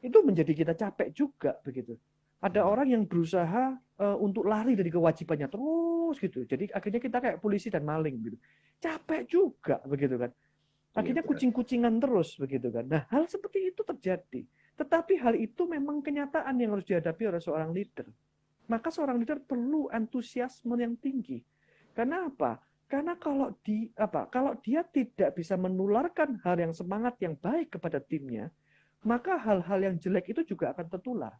Itu menjadi kita capek juga begitu. Ada orang yang berusaha untuk lari dari kewajibannya terus gitu. Jadi akhirnya kita kayak polisi dan maling gitu. Capek juga begitu kan. Akhirnya kucing-kucingan terus begitu kan. Nah, hal seperti itu terjadi. Tetapi hal itu memang kenyataan yang harus dihadapi oleh seorang leader. Maka seorang leader perlu antusiasme yang tinggi. Karena apa? Karena kalau dia tidak bisa menularkan hal yang semangat yang baik kepada timnya, maka hal-hal yang jelek itu juga akan tertular.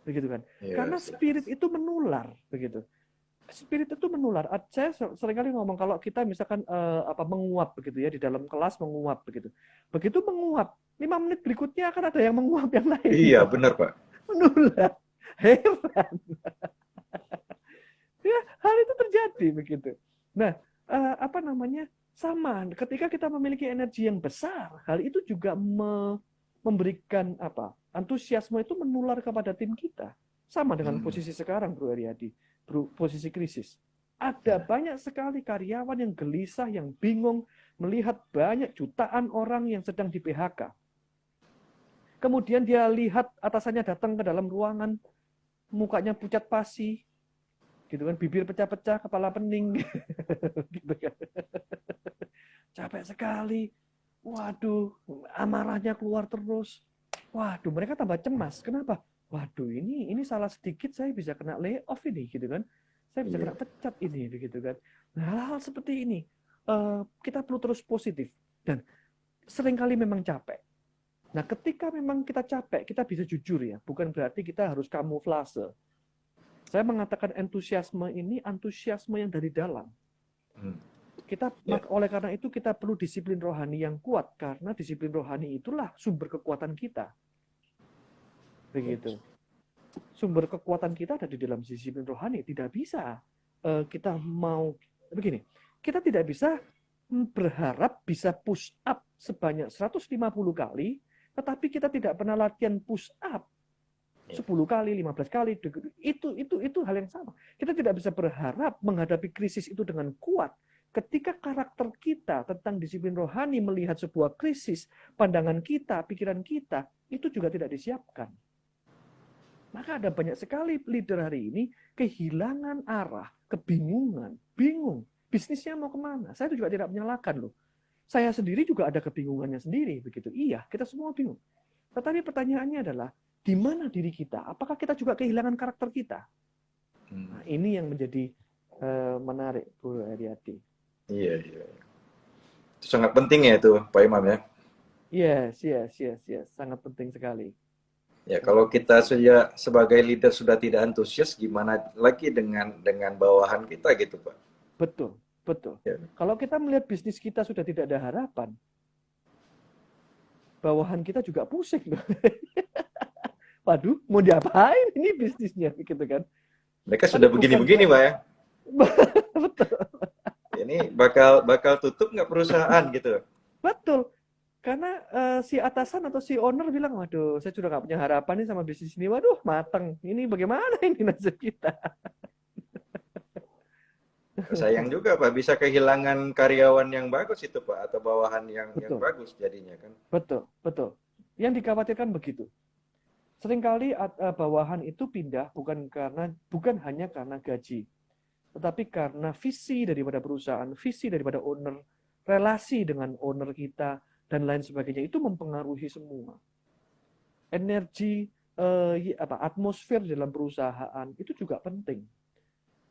Begitu kan? Iya, Karena spirit itu menular, begitu. Spirit itu menular. Saya seringkali ngomong kalau kita misalkan menguap begitu ya di dalam kelas menguap begitu. Begitu menguap, 5 menit berikutnya akan ada yang menguap yang lain. iya benar Pak. Menular. Heran. Ya, hal itu terjadi begitu. Nah, sama. Ketika kita memiliki energi yang besar, hal itu juga memberikan antusiasme itu menular kepada tim kita. Sama dengan posisi sekarang, Bro Aryadi, posisi krisis. Ada banyak sekali karyawan yang gelisah, yang bingung melihat banyak jutaan orang yang sedang di PHK. Kemudian dia lihat atasannya datang ke dalam ruangan, mukanya pucat pasi, gitu kan, bibir pecah-pecah, kepala pening, gitu kan. Capek sekali. Waduh, amarahnya keluar terus. Waduh, mereka tambah cemas. Kenapa? Waduh, ini salah sedikit saya bisa kena layoff ini, gitu kan. Saya bisa kena pecat ini, begitu kan. Nah, hal-hal seperti ini kita perlu terus positif dan seringkali memang capek. Nah, ketika memang kita capek, kita bisa jujur ya. Bukan berarti kita harus kamuflase. Saya mengatakan antusiasme ini antusiasme yang dari dalam. Oleh karena itu kita perlu disiplin rohani yang kuat karena disiplin rohani itulah sumber kekuatan kita. Begitu. Sumber kekuatan kita ada di dalam disiplin rohani. Tidak bisa kita mau begini. Kita tidak bisa berharap bisa push up sebanyak 150 kali, tetapi kita tidak pernah latihan push up 10 kali, 15 kali, itu hal yang sama. Kita tidak bisa berharap menghadapi krisis itu dengan kuat. Ketika karakter kita tentang disiplin rohani melihat sebuah krisis, pandangan kita, pikiran kita, itu juga tidak disiapkan. Maka ada banyak sekali leader hari ini kehilangan arah, kebingungan, bingung. Bisnisnya mau kemana? Saya juga tidak menyalahkan loh. Saya sendiri juga ada kebingungannya sendiri. Begitu. Iya, kita semua bingung. Tetapi pertanyaannya adalah, di mana diri kita? Apakah kita juga kehilangan karakter kita? Nah, ini yang menjadi menarik, Bu Aryadi. Iya. Itu sangat penting ya itu, Pak Imam ya. Yes. Sangat penting sekali. Ya, kalau kita saja sebagai leader sudah tidak antusias, gimana lagi dengan bawahan kita gitu, Pak? Betul. Ya. Kalau kita melihat bisnis kita sudah tidak ada harapan, bawahan kita juga pusing. Waduh, mau diapain ini bisnisnya, gitu kan? Mereka sudah begini-begini, Pak ya. Betul. Ini bakal tutup nggak perusahaan gitu? Betul. Karena si atasan atau si owner bilang, waduh, saya sudah nggak punya harapan nih sama bisnis ini. Waduh, mateng. Ini bagaimana ini nasib kita? Sayang juga Pak, bisa kehilangan karyawan yang bagus itu Pak, atau bawahan yang bagus jadinya kan. Betul. Yang dikhawatirkan begitu. Seringkali bawahan itu pindah bukan hanya karena gaji, tetapi karena visi daripada perusahaan, visi daripada owner, relasi dengan owner kita, dan lain sebagainya. Itu mempengaruhi semua. Energi, atmosfer dalam perusahaan, itu juga penting.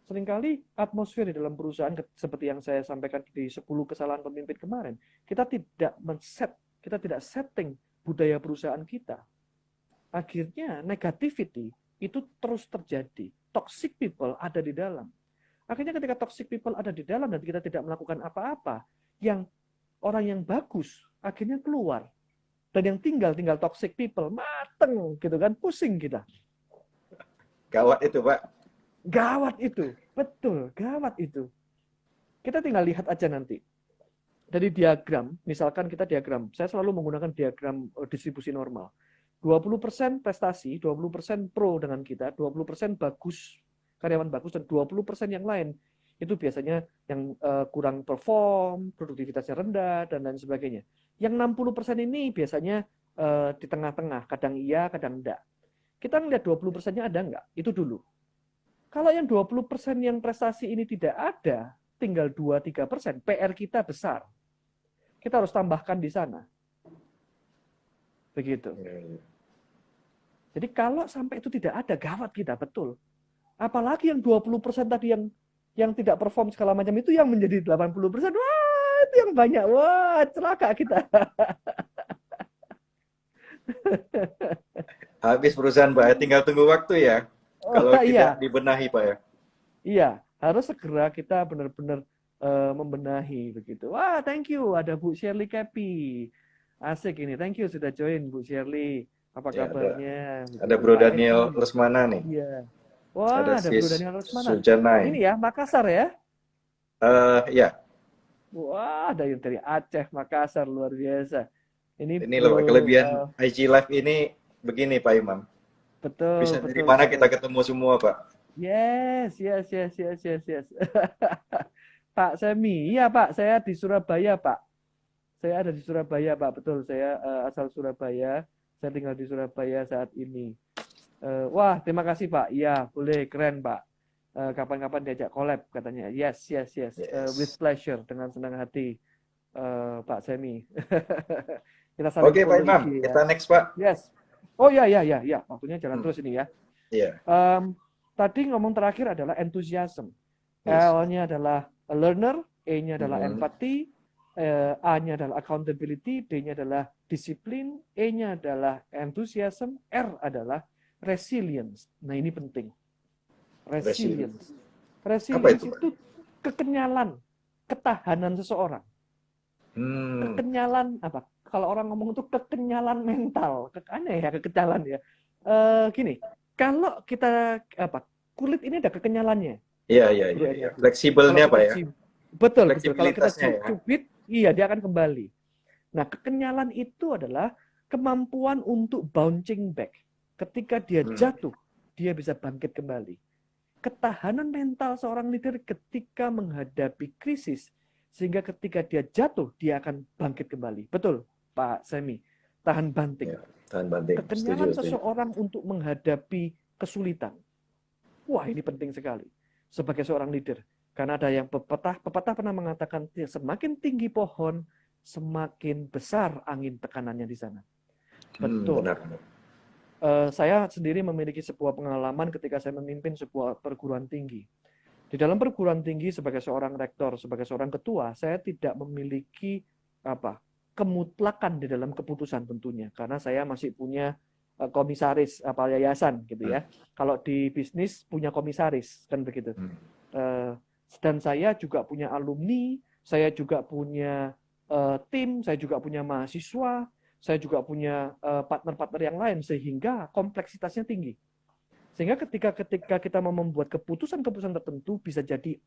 Seringkali atmosfer di dalam perusahaan, seperti yang saya sampaikan di 10 kesalahan pemimpin kemarin, kita tidak setting budaya perusahaan kita. Akhirnya negativity itu terus terjadi. Toxic people ada di dalam. Akhirnya ketika toxic people ada di dalam dan kita tidak melakukan apa-apa, yang orang yang bagus akhirnya keluar. Dan yang tinggal toxic people, mateng gitu kan, pusing kita. Gawat itu Pak. Gawat itu, betul, gawat itu. Kita tinggal lihat aja nanti. Dari diagram, misalkan kita diagram, saya selalu menggunakan diagram distribusi normal. 20% prestasi, 20% pro dengan kita, 20% bagus, karyawan bagus, dan 20% yang lain. Itu biasanya yang kurang perform, produktivitasnya rendah, dan lain sebagainya. Yang 60% ini biasanya di tengah-tengah, kadang iya, kadang enggak. Kita ngeliat 20%-nya ada enggak? Itu dulu. Kalau yang 20% yang prestasi ini tidak ada, tinggal 2-3%, PR kita besar. Kita harus tambahkan di sana. Begitu. Jadi kalau sampai itu tidak ada, gawat kita, betul. Apalagi yang 20% tadi yang tidak perform segala macam itu yang menjadi 80%, wah itu yang banyak, wah celaka kita. Habis perusahaan Pak, ya. Tinggal tunggu waktu ya. Oh Kalau tidak iya, dibenahi Pak ya. iya, harus segera kita benar-benar membenahi begitu. Wah, thank you, ada Bu Shirley Kepi. Asik ini, thank you sudah join Bu Shirley. Apa Ya, kabarnya? ada Begitu. Bro Pak Daniel Edi. Lesmana nih. Iya. Ada Wah, ada Bro Sis Daniel Rosmana. Sujanai. Ini ya, Makassar ya. Ya, Wah, ada yang dari Aceh, Makassar, luar biasa. Ini ini loh Pak, Bro, kelebihan IG Live ini begini Pak Imam. betul, Bisa dari betul, mana kita betul. ketemu semua Pak. Yes, yes, yes, yes, yes, yes. Pak Semi, iya Pak, saya di Surabaya Pak. Saya ada di Surabaya Pak, betul. Saya asal Surabaya. Saya tinggal di Surabaya saat ini. Wah, terima kasih Pak. Iya, boleh, keren Pak. Kapan-kapan diajak collab katanya. Yes, yes, yes. With Yes. pleasure, dengan senang hati, Pak Semi. Kita saling Oke Pak follow Imam, IG ya. kita next Pak. Yes. Oh ya, ya, ya, ya. Waktunya jalan Hmm, terus ini ya. Iya, Tadi ngomong terakhir adalah enthusiasm. yes. L-nya adalah learner, E-nya adalah Hmm, empathy, A-nya adalah accountability, D-nya adalah disiplin, E-nya adalah enthusiasm, R adalah resilience. Nah ini penting. resilient. Resilience. Apa Resilience itu Pak? itu kekenyalan, ketahanan seseorang. Hmm, Kekenyalan apa? Kalau orang ngomong itu kekenyalan mental. Aneh ya kekenyalan ya. Gini, kalau kita apa? Kulit ini ada kekenyalannya, iya, iya, Bro iya, iya. Eryadi. Kalau Fleksibelnya Pak kita ya. betul, betul. Kalau kita Fleksibilitasnya ya. cubit, iya dia akan kembali. Nah, kekenyalan itu adalah kemampuan untuk bouncing back. Ketika dia Hmm, jatuh, dia bisa bangkit kembali. Ketahanan mental seorang leader ketika menghadapi krisis, sehingga ketika dia jatuh, dia akan bangkit kembali. Betul, Pak Semi. Tahan banting. ya, tahan banting. Kekenyalan Setuju, setuju. seseorang untuk menghadapi kesulitan. Wah, ini penting sekali sebagai seorang leader. Karena ada yang pepatah pernah mengatakan semakin tinggi pohon, semakin besar angin tekanannya di sana. Betul. Benar, benar. Saya sendiri memiliki sebuah pengalaman ketika saya memimpin sebuah perguruan tinggi. Di dalam perguruan tinggi sebagai seorang rektor, sebagai seorang ketua, saya tidak memiliki apa kemutlakan di dalam keputusan tentunya, karena saya masih punya komisaris apa yayasan gitu Hmm, ya. Kalau di bisnis punya komisaris kan begitu. hmm. Eh, dan saya juga punya alumni, saya juga punya tim, saya juga punya mahasiswa, saya juga punya partner-partner yang lain sehingga kompleksitasnya tinggi. Sehingga ketika kita mau membuat keputusan-keputusan tertentu bisa jadi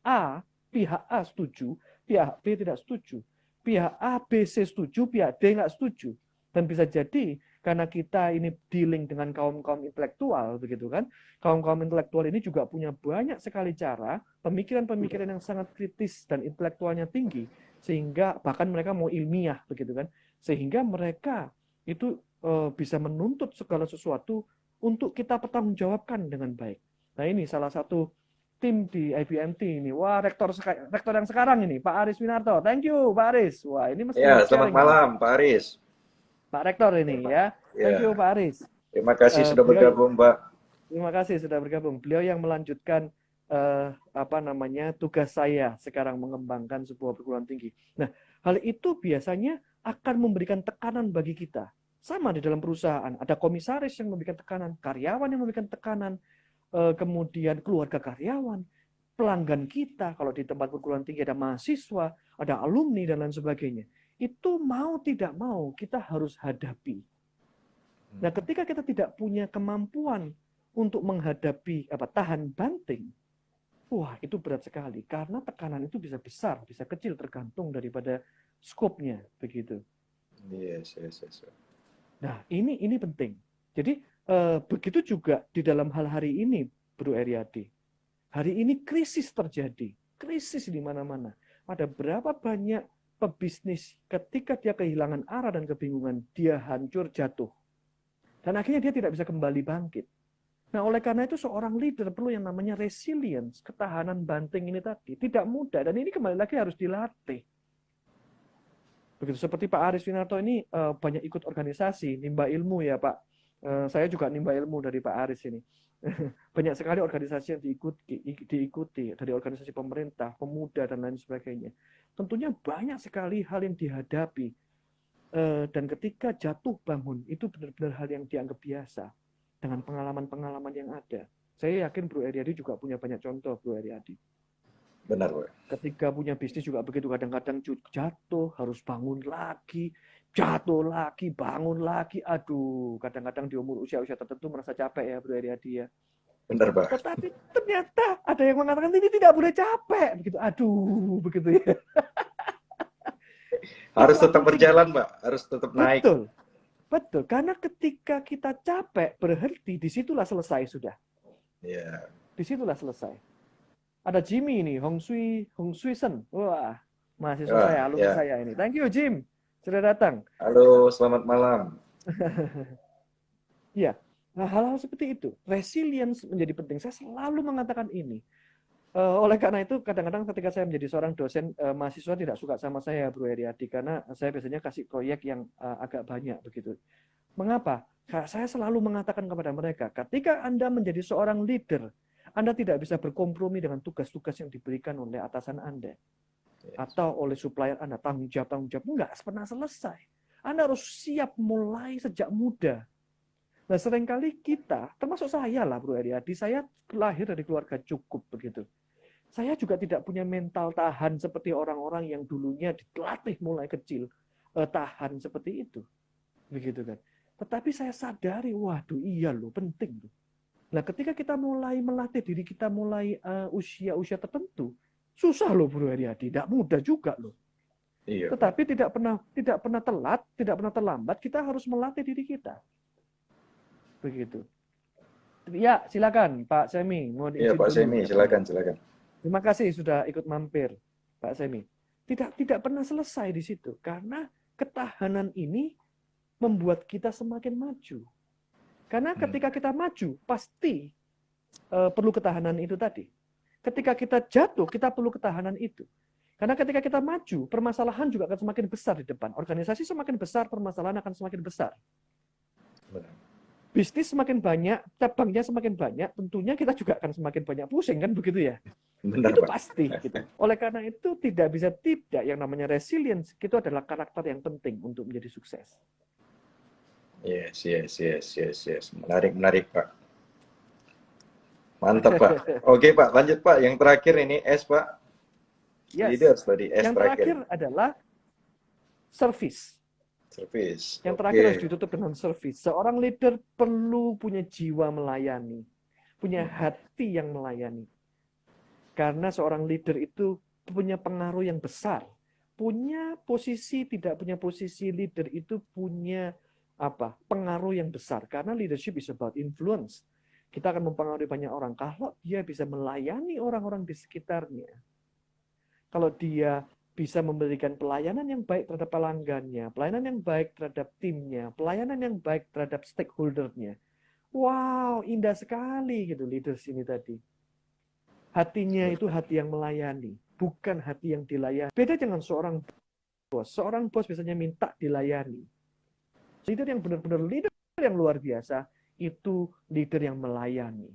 pihak A setuju, pihak B tidak setuju. Pihak A, B, C setuju, pihak D nggak setuju. Dan bisa jadi karena kita ini dealing dengan kaum-kaum intelektual begitu kan. Kaum-kaum intelektual ini juga punya banyak sekali cara, pemikiran-pemikiran yang sangat kritis dan intelektualnya tinggi sehingga bahkan mereka mau ilmiah begitu kan. Sehingga mereka itu bisa menuntut segala sesuatu untuk kita pertanggungjawabkan dengan baik. Nah ini salah satu tim di IBMT ini. Wah, rektor yang sekarang ini, Pak Aris Winarto. Thank you, Pak Aris. Wah, ini Ya, mesti selamat sharing ini. malam Pak Aris. Pak Rektor ini ya. Thank you, Ya, Pak Aris. terima kasih sudah Beliau bergabung Pak. Terima kasih sudah bergabung. Beliau yang melanjutkan tugas saya sekarang mengembangkan sebuah perguruan tinggi. Nah, hal itu biasanya akan memberikan tekanan bagi kita. Sama di dalam perusahaan, ada komisaris yang memberikan tekanan, karyawan yang memberikan tekanan, kemudian keluarga karyawan, pelanggan kita, kalau di tempat perguruan tinggi ada mahasiswa, ada alumni dan lain sebagainya. Itu mau tidak mau kita harus hadapi. Nah, ketika kita tidak punya kemampuan untuk menghadapi tahan banting, wah itu berat sekali karena tekanan itu bisa besar, bisa kecil tergantung daripada skopnya begitu. Yes, yes, yes. Nah ini penting. Jadi begitu juga di dalam hal hari ini, Bro Eryadi. Hari ini krisis terjadi, krisis di mana-mana. Ada berapa banyak pebisnis ketika dia kehilangan arah dan kebingungan, dia hancur jatuh. Dan akhirnya dia tidak bisa kembali bangkit. Nah, oleh karena itu seorang leader perlu yang namanya resilience, ketahanan banting ini tadi. Tidak mudah, dan ini kembali lagi harus dilatih. Begitu seperti Pak Aris Winarto ini banyak ikut organisasi, nimba ilmu ya Pak. Saya juga nimba ilmu dari Pak Aris ini. Banyak sekali organisasi yang diikuti dari organisasi pemerintah, pemuda, dan lain sebagainya. Tentunya banyak sekali hal yang dihadapi. Dan ketika jatuh bangun, itu benar-benar hal yang dianggap biasa. Dengan pengalaman-pengalaman yang ada. Saya yakin Bro Eriadi juga punya banyak contoh, Bro Eriadi. Benar, Pak. Ketika punya bisnis juga begitu, kadang-kadang jatuh, harus bangun lagi, jatuh lagi, bangun lagi. Aduh, kadang-kadang di umur usia-usia tertentu merasa capek ya, Bro Eriadi ya. Benar, Pak. Tetapi ternyata ada yang mengatakan ini tidak boleh capek. Begitu, aduh, begitu ya. Harus Itulah tetap penting. berjalan, Pak. Harus tetap naik. Betul, betul. Karena ketika kita capek, berhenti, disitulah selesai sudah. Ya. Disitulah selesai. Ada Jimmy ini, Hong Sui Sen. Wah, mahasiswa Wah, saya, alumni ya. saya ini. Thank you, Jim. Sudah datang. Halo, selamat malam. Ya, nah, hal-hal seperti itu. Resilience menjadi penting. Saya selalu mengatakan ini. Oleh karena itu, kadang-kadang ketika saya menjadi seorang dosen, mahasiswa tidak suka sama saya, Bro Eriadi, karena saya biasanya kasih proyek yang agak banyak begitu. Mengapa? Saya selalu mengatakan kepada mereka, ketika Anda menjadi seorang leader, Anda tidak bisa berkompromi dengan tugas-tugas yang diberikan oleh atasan Anda atau oleh supplier Anda. Tanggung jawab enggak pernah selesai. Anda harus siap mulai sejak muda. Nah, seringkali kita, termasuk saya lah Bro Eriadi, saya lahir dari keluarga cukup begitu. Saya juga tidak punya mental tahan seperti orang-orang yang dulunya dilatih mulai kecil, tahan seperti itu. Begitu kan. Tetapi saya sadari, waduh iya loh, penting loh. Nah, ketika kita mulai melatih diri kita mulai usia-usia tertentu, susah loh Bro Eriadi, tidak mudah juga loh. Iya, Pak. Tetapi tidak pernah telat, tidak pernah terlambat, kita harus melatih diri kita. Begitu. Ya, silakan Pak Semi, mau Iya, izin Pak dulu. Semi, silakan, silakan. Terima kasih sudah ikut mampir, Pak Semi. Tidak pernah selesai di situ karena ketahanan ini membuat kita semakin maju. Karena ketika kita maju, pasti perlu ketahanan itu tadi. Ketika kita jatuh, kita perlu ketahanan itu. Karena ketika kita maju, permasalahan juga akan semakin besar di depan. Organisasi semakin besar, permasalahan akan semakin besar. Benar. Bisnis semakin banyak, cabangnya semakin banyak, tentunya kita juga akan semakin banyak pusing, kan begitu ya? Benar, Itu Pak. pasti. Gitu. Oleh karena itu, tidak bisa tidak, yang namanya resilience, itu adalah karakter yang penting untuk menjadi sukses. Yes. Menarik, Pak. Mantap, Pak. Oke, Pak, lanjut, Pak. Yang terakhir ini S, Pak. Yes. Leaders tadi, S Yang terakhir adalah service. Service. Yang terakhir harus ditutup dengan service. Seorang leader perlu punya jiwa melayani, punya hati yang melayani. Karena seorang leader itu punya pengaruh yang besar. Punya posisi, tidak punya posisi, leader itu punya pengaruh yang besar. Karena leadership is about influence. Kita akan mempengaruhi banyak orang. Kalau dia bisa melayani orang-orang di sekitarnya, kalau dia bisa memberikan pelayanan yang baik terhadap pelanggannya, pelayanan yang baik terhadap timnya, pelayanan yang baik terhadap stakeholder-nya. Wow, indah sekali gitu leaders ini tadi. Hatinya itu hati yang melayani, bukan hati yang dilayani. Beda dengan seorang bos. Seorang bos biasanya minta dilayani. Leader yang benar-benar leader yang luar biasa, itu leader yang melayani.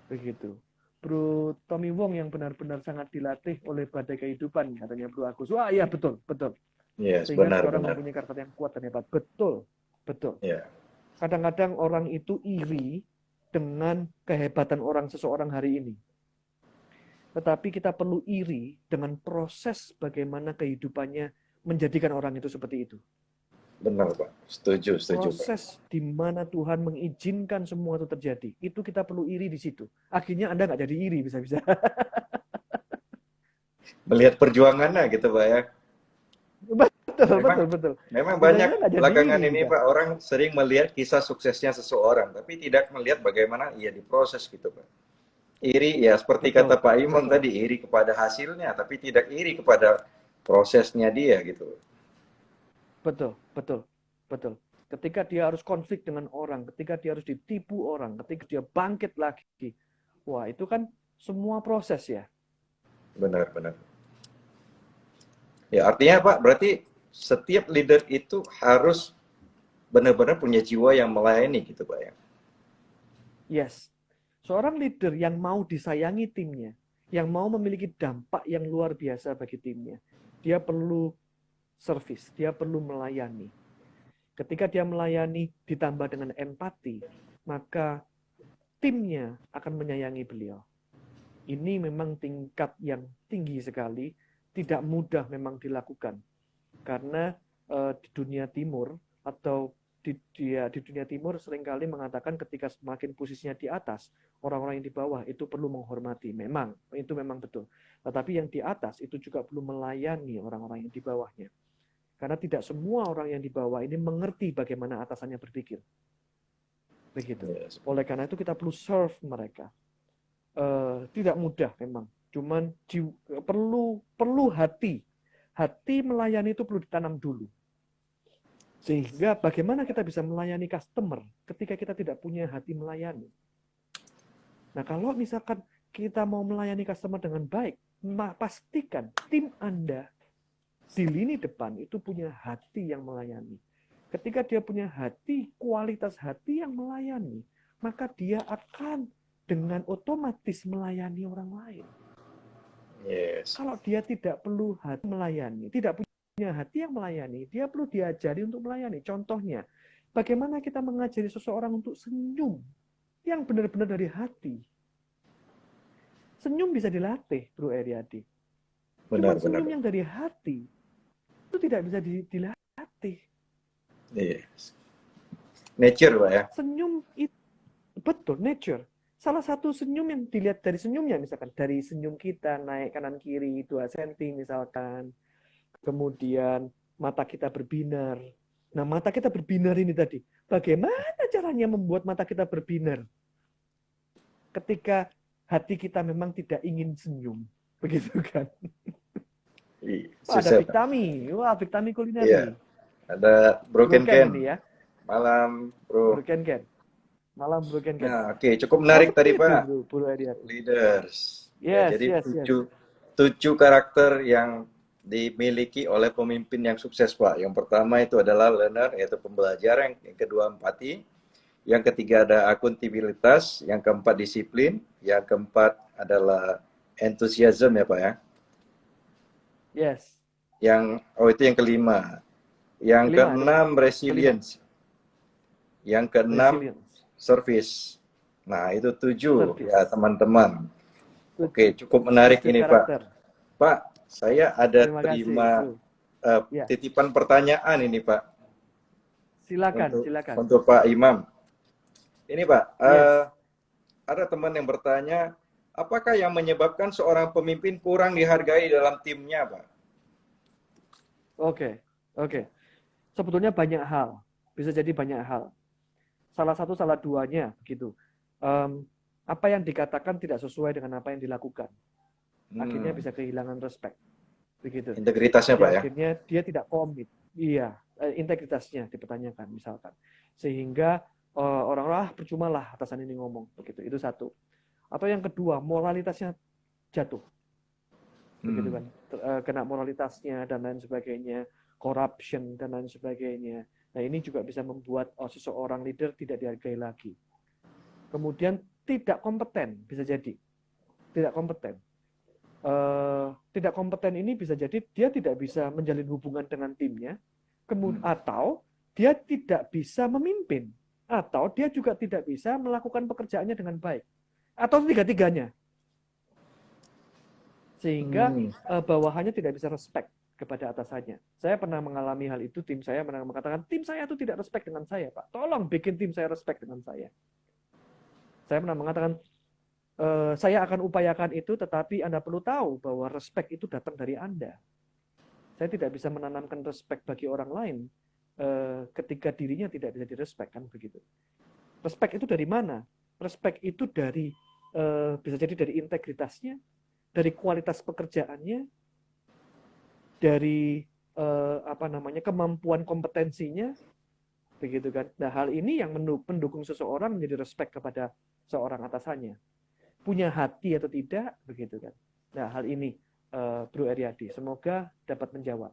Begitu. Bro Tommy Wong yang benar-benar sangat dilatih oleh badai kehidupan, katanya Bro Agus. Wah iya, betul. Yes, Sehingga benar. seorang mempunyai karakter yang kuat dan hebat. Betul. Yeah. Kadang-kadang orang itu iri dengan kehebatan seseorang hari ini. Tetapi kita perlu iri dengan proses bagaimana kehidupannya menjadikan orang itu seperti itu. Benar, Pak. Setuju, proses Pak. di mana Tuhan mengizinkan semua itu terjadi. Itu kita perlu iri di situ. Akhirnya Anda nggak jadi iri bisa-bisa. Melihat perjuangannya gitu, Pak ya. Betul. Memang banyak belakangan ini, juga. Pak, orang sering melihat kisah suksesnya seseorang, tapi tidak melihat bagaimana ia diproses gitu, Pak. Iri, ya seperti kata Pak Imam tadi, iri kepada hasilnya, tapi tidak iri kepada prosesnya dia gitu. Betul. Ketika dia harus konflik dengan orang, ketika dia harus ditipu orang, ketika dia bangkit lagi. Wah, itu kan semua proses ya. Benar. Ya, artinya Pak, berarti setiap leader itu harus benar-benar punya jiwa yang melayani gitu Pak ya. Yes. Seorang leader yang mau disayangi timnya, yang mau memiliki dampak yang luar biasa bagi timnya, dia perlu service, dia perlu melayani. Ketika dia melayani ditambah dengan empati, maka timnya akan menyayangi beliau. Ini memang tingkat yang tinggi sekali, tidak mudah memang dilakukan. Karena di dunia timur atau di dunia timur seringkali mengatakan ketika semakin posisinya di atas, orang-orang yang di bawah itu perlu menghormati. Memang, itu memang betul. Tetapi yang di atas itu juga perlu melayani orang-orang yang di bawahnya. Karena tidak semua orang yang di bawah ini mengerti bagaimana atasannya berpikir. Begitu. Yes. Oleh karena itu kita perlu serve mereka. Tidak mudah memang. Cuman perlu hati. Hati melayani itu perlu ditanam dulu. Sehingga bagaimana kita bisa melayani customer ketika kita tidak punya hati melayani. Nah, kalau misalkan kita mau melayani customer dengan baik, pastikan tim Anda di lini depan itu punya hati yang melayani. Ketika dia punya hati, kualitas hati yang melayani, maka dia akan dengan otomatis melayani orang lain. Yes. Kalau dia tidak perlu hati melayani, tidak punya hati yang melayani, dia perlu diajari untuk melayani. Contohnya, bagaimana kita mengajari seseorang untuk senyum yang benar-benar dari hati. Senyum bisa dilatih, Bro Eriadi. Cuma senyum yang dari hati itu tidak bisa dilatih. Yes. Nature Pak ya. Senyum itu betul nature. Salah satu senyum yang dilihat dari senyumnya, misalkan dari senyum kita naik kanan kiri 2 cm misalkan. Kemudian mata kita berbinar. Nah, mata kita berbinar ini tadi, bagaimana caranya membuat mata kita berbinar? Ketika hati kita memang tidak ingin senyum, begitu kan? Ada Viktami, wah Viktami kulineri. Iya. Ada Bro Ken ini ya. Malam Bro. Bro Ken. Malam Bro Ken. Nah, oke, cukup menarik tadi Pak. Bro Leaders. Yes, Jadi yes, 7 karakter yang dimiliki oleh pemimpin yang sukses Pak. Yang pertama itu adalah learner, yaitu pembelajar. Yang kedua empati. Yang ketiga ada akuntabilitas. Yang keempat disiplin. Yang keempat adalah enthusiasm ya Pak ya. Yes. Itu yang kelima. Yang keenam resilience. Yang keenam service. Nah, itu 7 ya teman-teman. Oke, cukup menarik ini Pak. Pak, saya ada terima titipan pertanyaan ini Pak. Silakan. Untuk Pak Imam. Ini Pak, ada teman yang bertanya, apakah yang menyebabkan seorang pemimpin kurang dihargai dalam timnya, Pak? Oke. Sebetulnya banyak hal, bisa jadi banyak hal. Salah satu, salah duanya, begitu. Apa yang dikatakan tidak sesuai dengan apa yang dilakukan. Akhirnya bisa kehilangan respect. Begitu. Integritasnya, Pak ya? Akhirnya dia tidak komit. Iya, integritasnya dipertanyakan, misalkan. Sehingga orang-orang percumalah atasan ini ngomong. Begitu, itu satu. Atau yang kedua, moralitasnya jatuh. Begitu kan. Kena moralitasnya dan lain sebagainya. Corruption dan lain sebagainya. Nah, ini juga bisa membuat seseorang leader tidak dihargai lagi. Kemudian tidak kompeten, bisa jadi. Tidak kompeten. Tidak kompeten ini bisa jadi dia tidak bisa menjalin hubungan dengan timnya, atau dia tidak bisa memimpin, atau dia juga tidak bisa melakukan pekerjaannya dengan baik, atau tiga-tiganya. Sehingga bawahannya tidak bisa respect kepada atasannya. Saya pernah mengalami hal itu, tim saya pernah mengatakan, tim saya itu tidak respect dengan saya, Pak. Tolong bikin tim saya respect dengan saya. Saya pernah mengatakan, saya akan upayakan itu, tetapi Anda perlu tahu bahwa respect itu datang dari Anda. Saya tidak bisa menanamkan respect bagi orang lain ketika dirinya tidak bisa direspect, kan begitu. Respect itu dari mana? Respect itu dari bisa jadi dari integritasnya, dari kualitas pekerjaannya, dari kemampuan kompetensinya, begitu kan. Nah, hal ini yang mendukung seseorang menjadi respect kepada seorang atasannya. Punya hati atau tidak, begitu kan. Nah, hal ini Bro Eriadi, semoga dapat menjawab.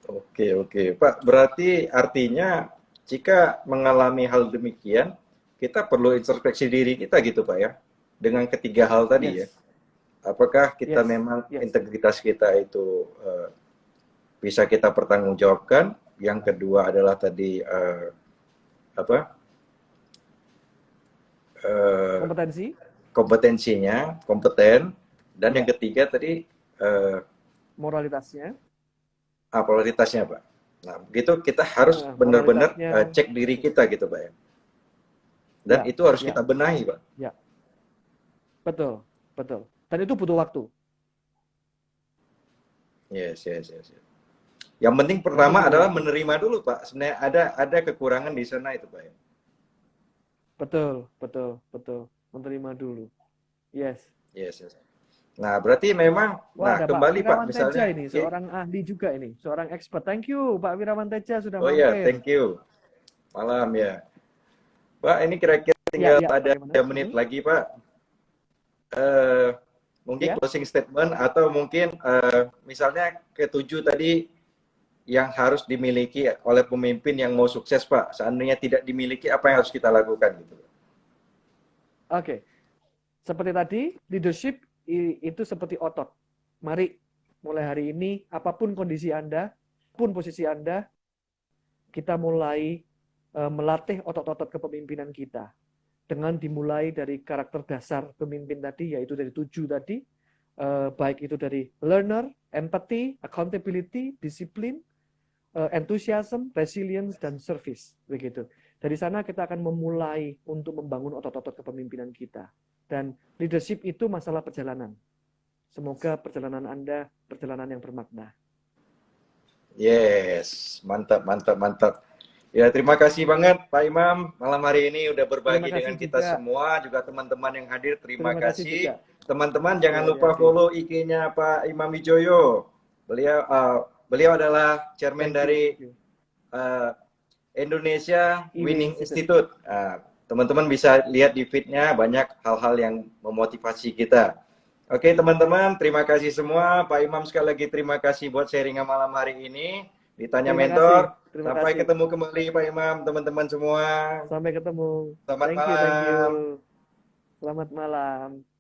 Oke. Pak, berarti artinya jika mengalami hal demikian, kita perlu introspeksi diri kita gitu Pak ya. Dengan ketiga hal tadi ya. Yes, Apakah kita yes, memang yes. integritas kita itu bisa kita pertanggungjawabkan? Yang kedua adalah tadi apa? Kompetensi, Kompetensinya, kompeten. Dan yang ya, ketiga tadi moralitasnya, prioritasnya Pak. Nah, begitu kita harus benar-benar moralitasnya, cek diri kita gitu Pak ya. Dan ya, itu harus ya, kita benahi Pak. ya, betul, betul. Dan itu butuh waktu. Yes, yes, yes, yes. Yang penting Dan itu pertama butuh adalah waktu. menerima dulu Pak. Sebenarnya ada kekurangan di sana itu Pak ya. Betul, betul, betul. Menerima dulu. Yes. Yes, yes. Nah, berarti memang, Wah, nah ada Pak kembali Pak, Wirawan Teja misalnya, ini, seorang ahli juga ini, seorang expert. Thank you, Pak Wirawan Teja sudah oh ya, mampir. thank you, malam ya. Pak, ini kira-kira Ya, tinggal ya, ada bagaimana? 3 menit lagi Pak. Eh, Mungkin Ya, closing statement atau mungkin misalnya ketujuh tadi yang harus dimiliki oleh pemimpin yang mau sukses Pak. Seandainya tidak dimiliki, apa yang harus kita lakukan gitu? oke. Seperti tadi, leadership itu seperti otot. Mari, mulai hari ini, apapun kondisi Anda, pun posisi Anda, kita mulai melatih otot-otot kepemimpinan kita. Dengan dimulai dari karakter dasar pemimpin tadi, yaitu dari 7 tadi, baik itu dari learner, empathy, accountability, disiplin, enthusiasm, resilience, dan service. Begitu. Dari sana kita akan memulai untuk membangun otot-otot kepemimpinan kita. Dan leadership itu masalah perjalanan. Semoga perjalanan Anda perjalanan yang bermakna. Yes, mantap, mantap, mantap. Ya, terima kasih banget Pak Imam malam hari ini udah Terima berbagi kasih dengan kita juga. semua, juga teman-teman yang hadir, terima Terima kasih juga. kasih. Teman-teman jangan Ya, lupa adik. follow IG-nya Pak Imam Wijoyo. Beliau adalah chairman Thank you, dari thank you. Indonesia IW Winning Institute. Institute. Teman-teman bisa lihat di feed-nya banyak hal-hal yang memotivasi kita. Oke teman-teman, terima kasih semua. Pak Imam sekali lagi terima kasih buat sharing malam hari ini. Ditanya Terima kasih. mentor. Terima Sampai kasih. ketemu kembali Pak Imam, teman-teman semua. Sampai ketemu. Selamat Thank you, thank you. malam. Selamat malam.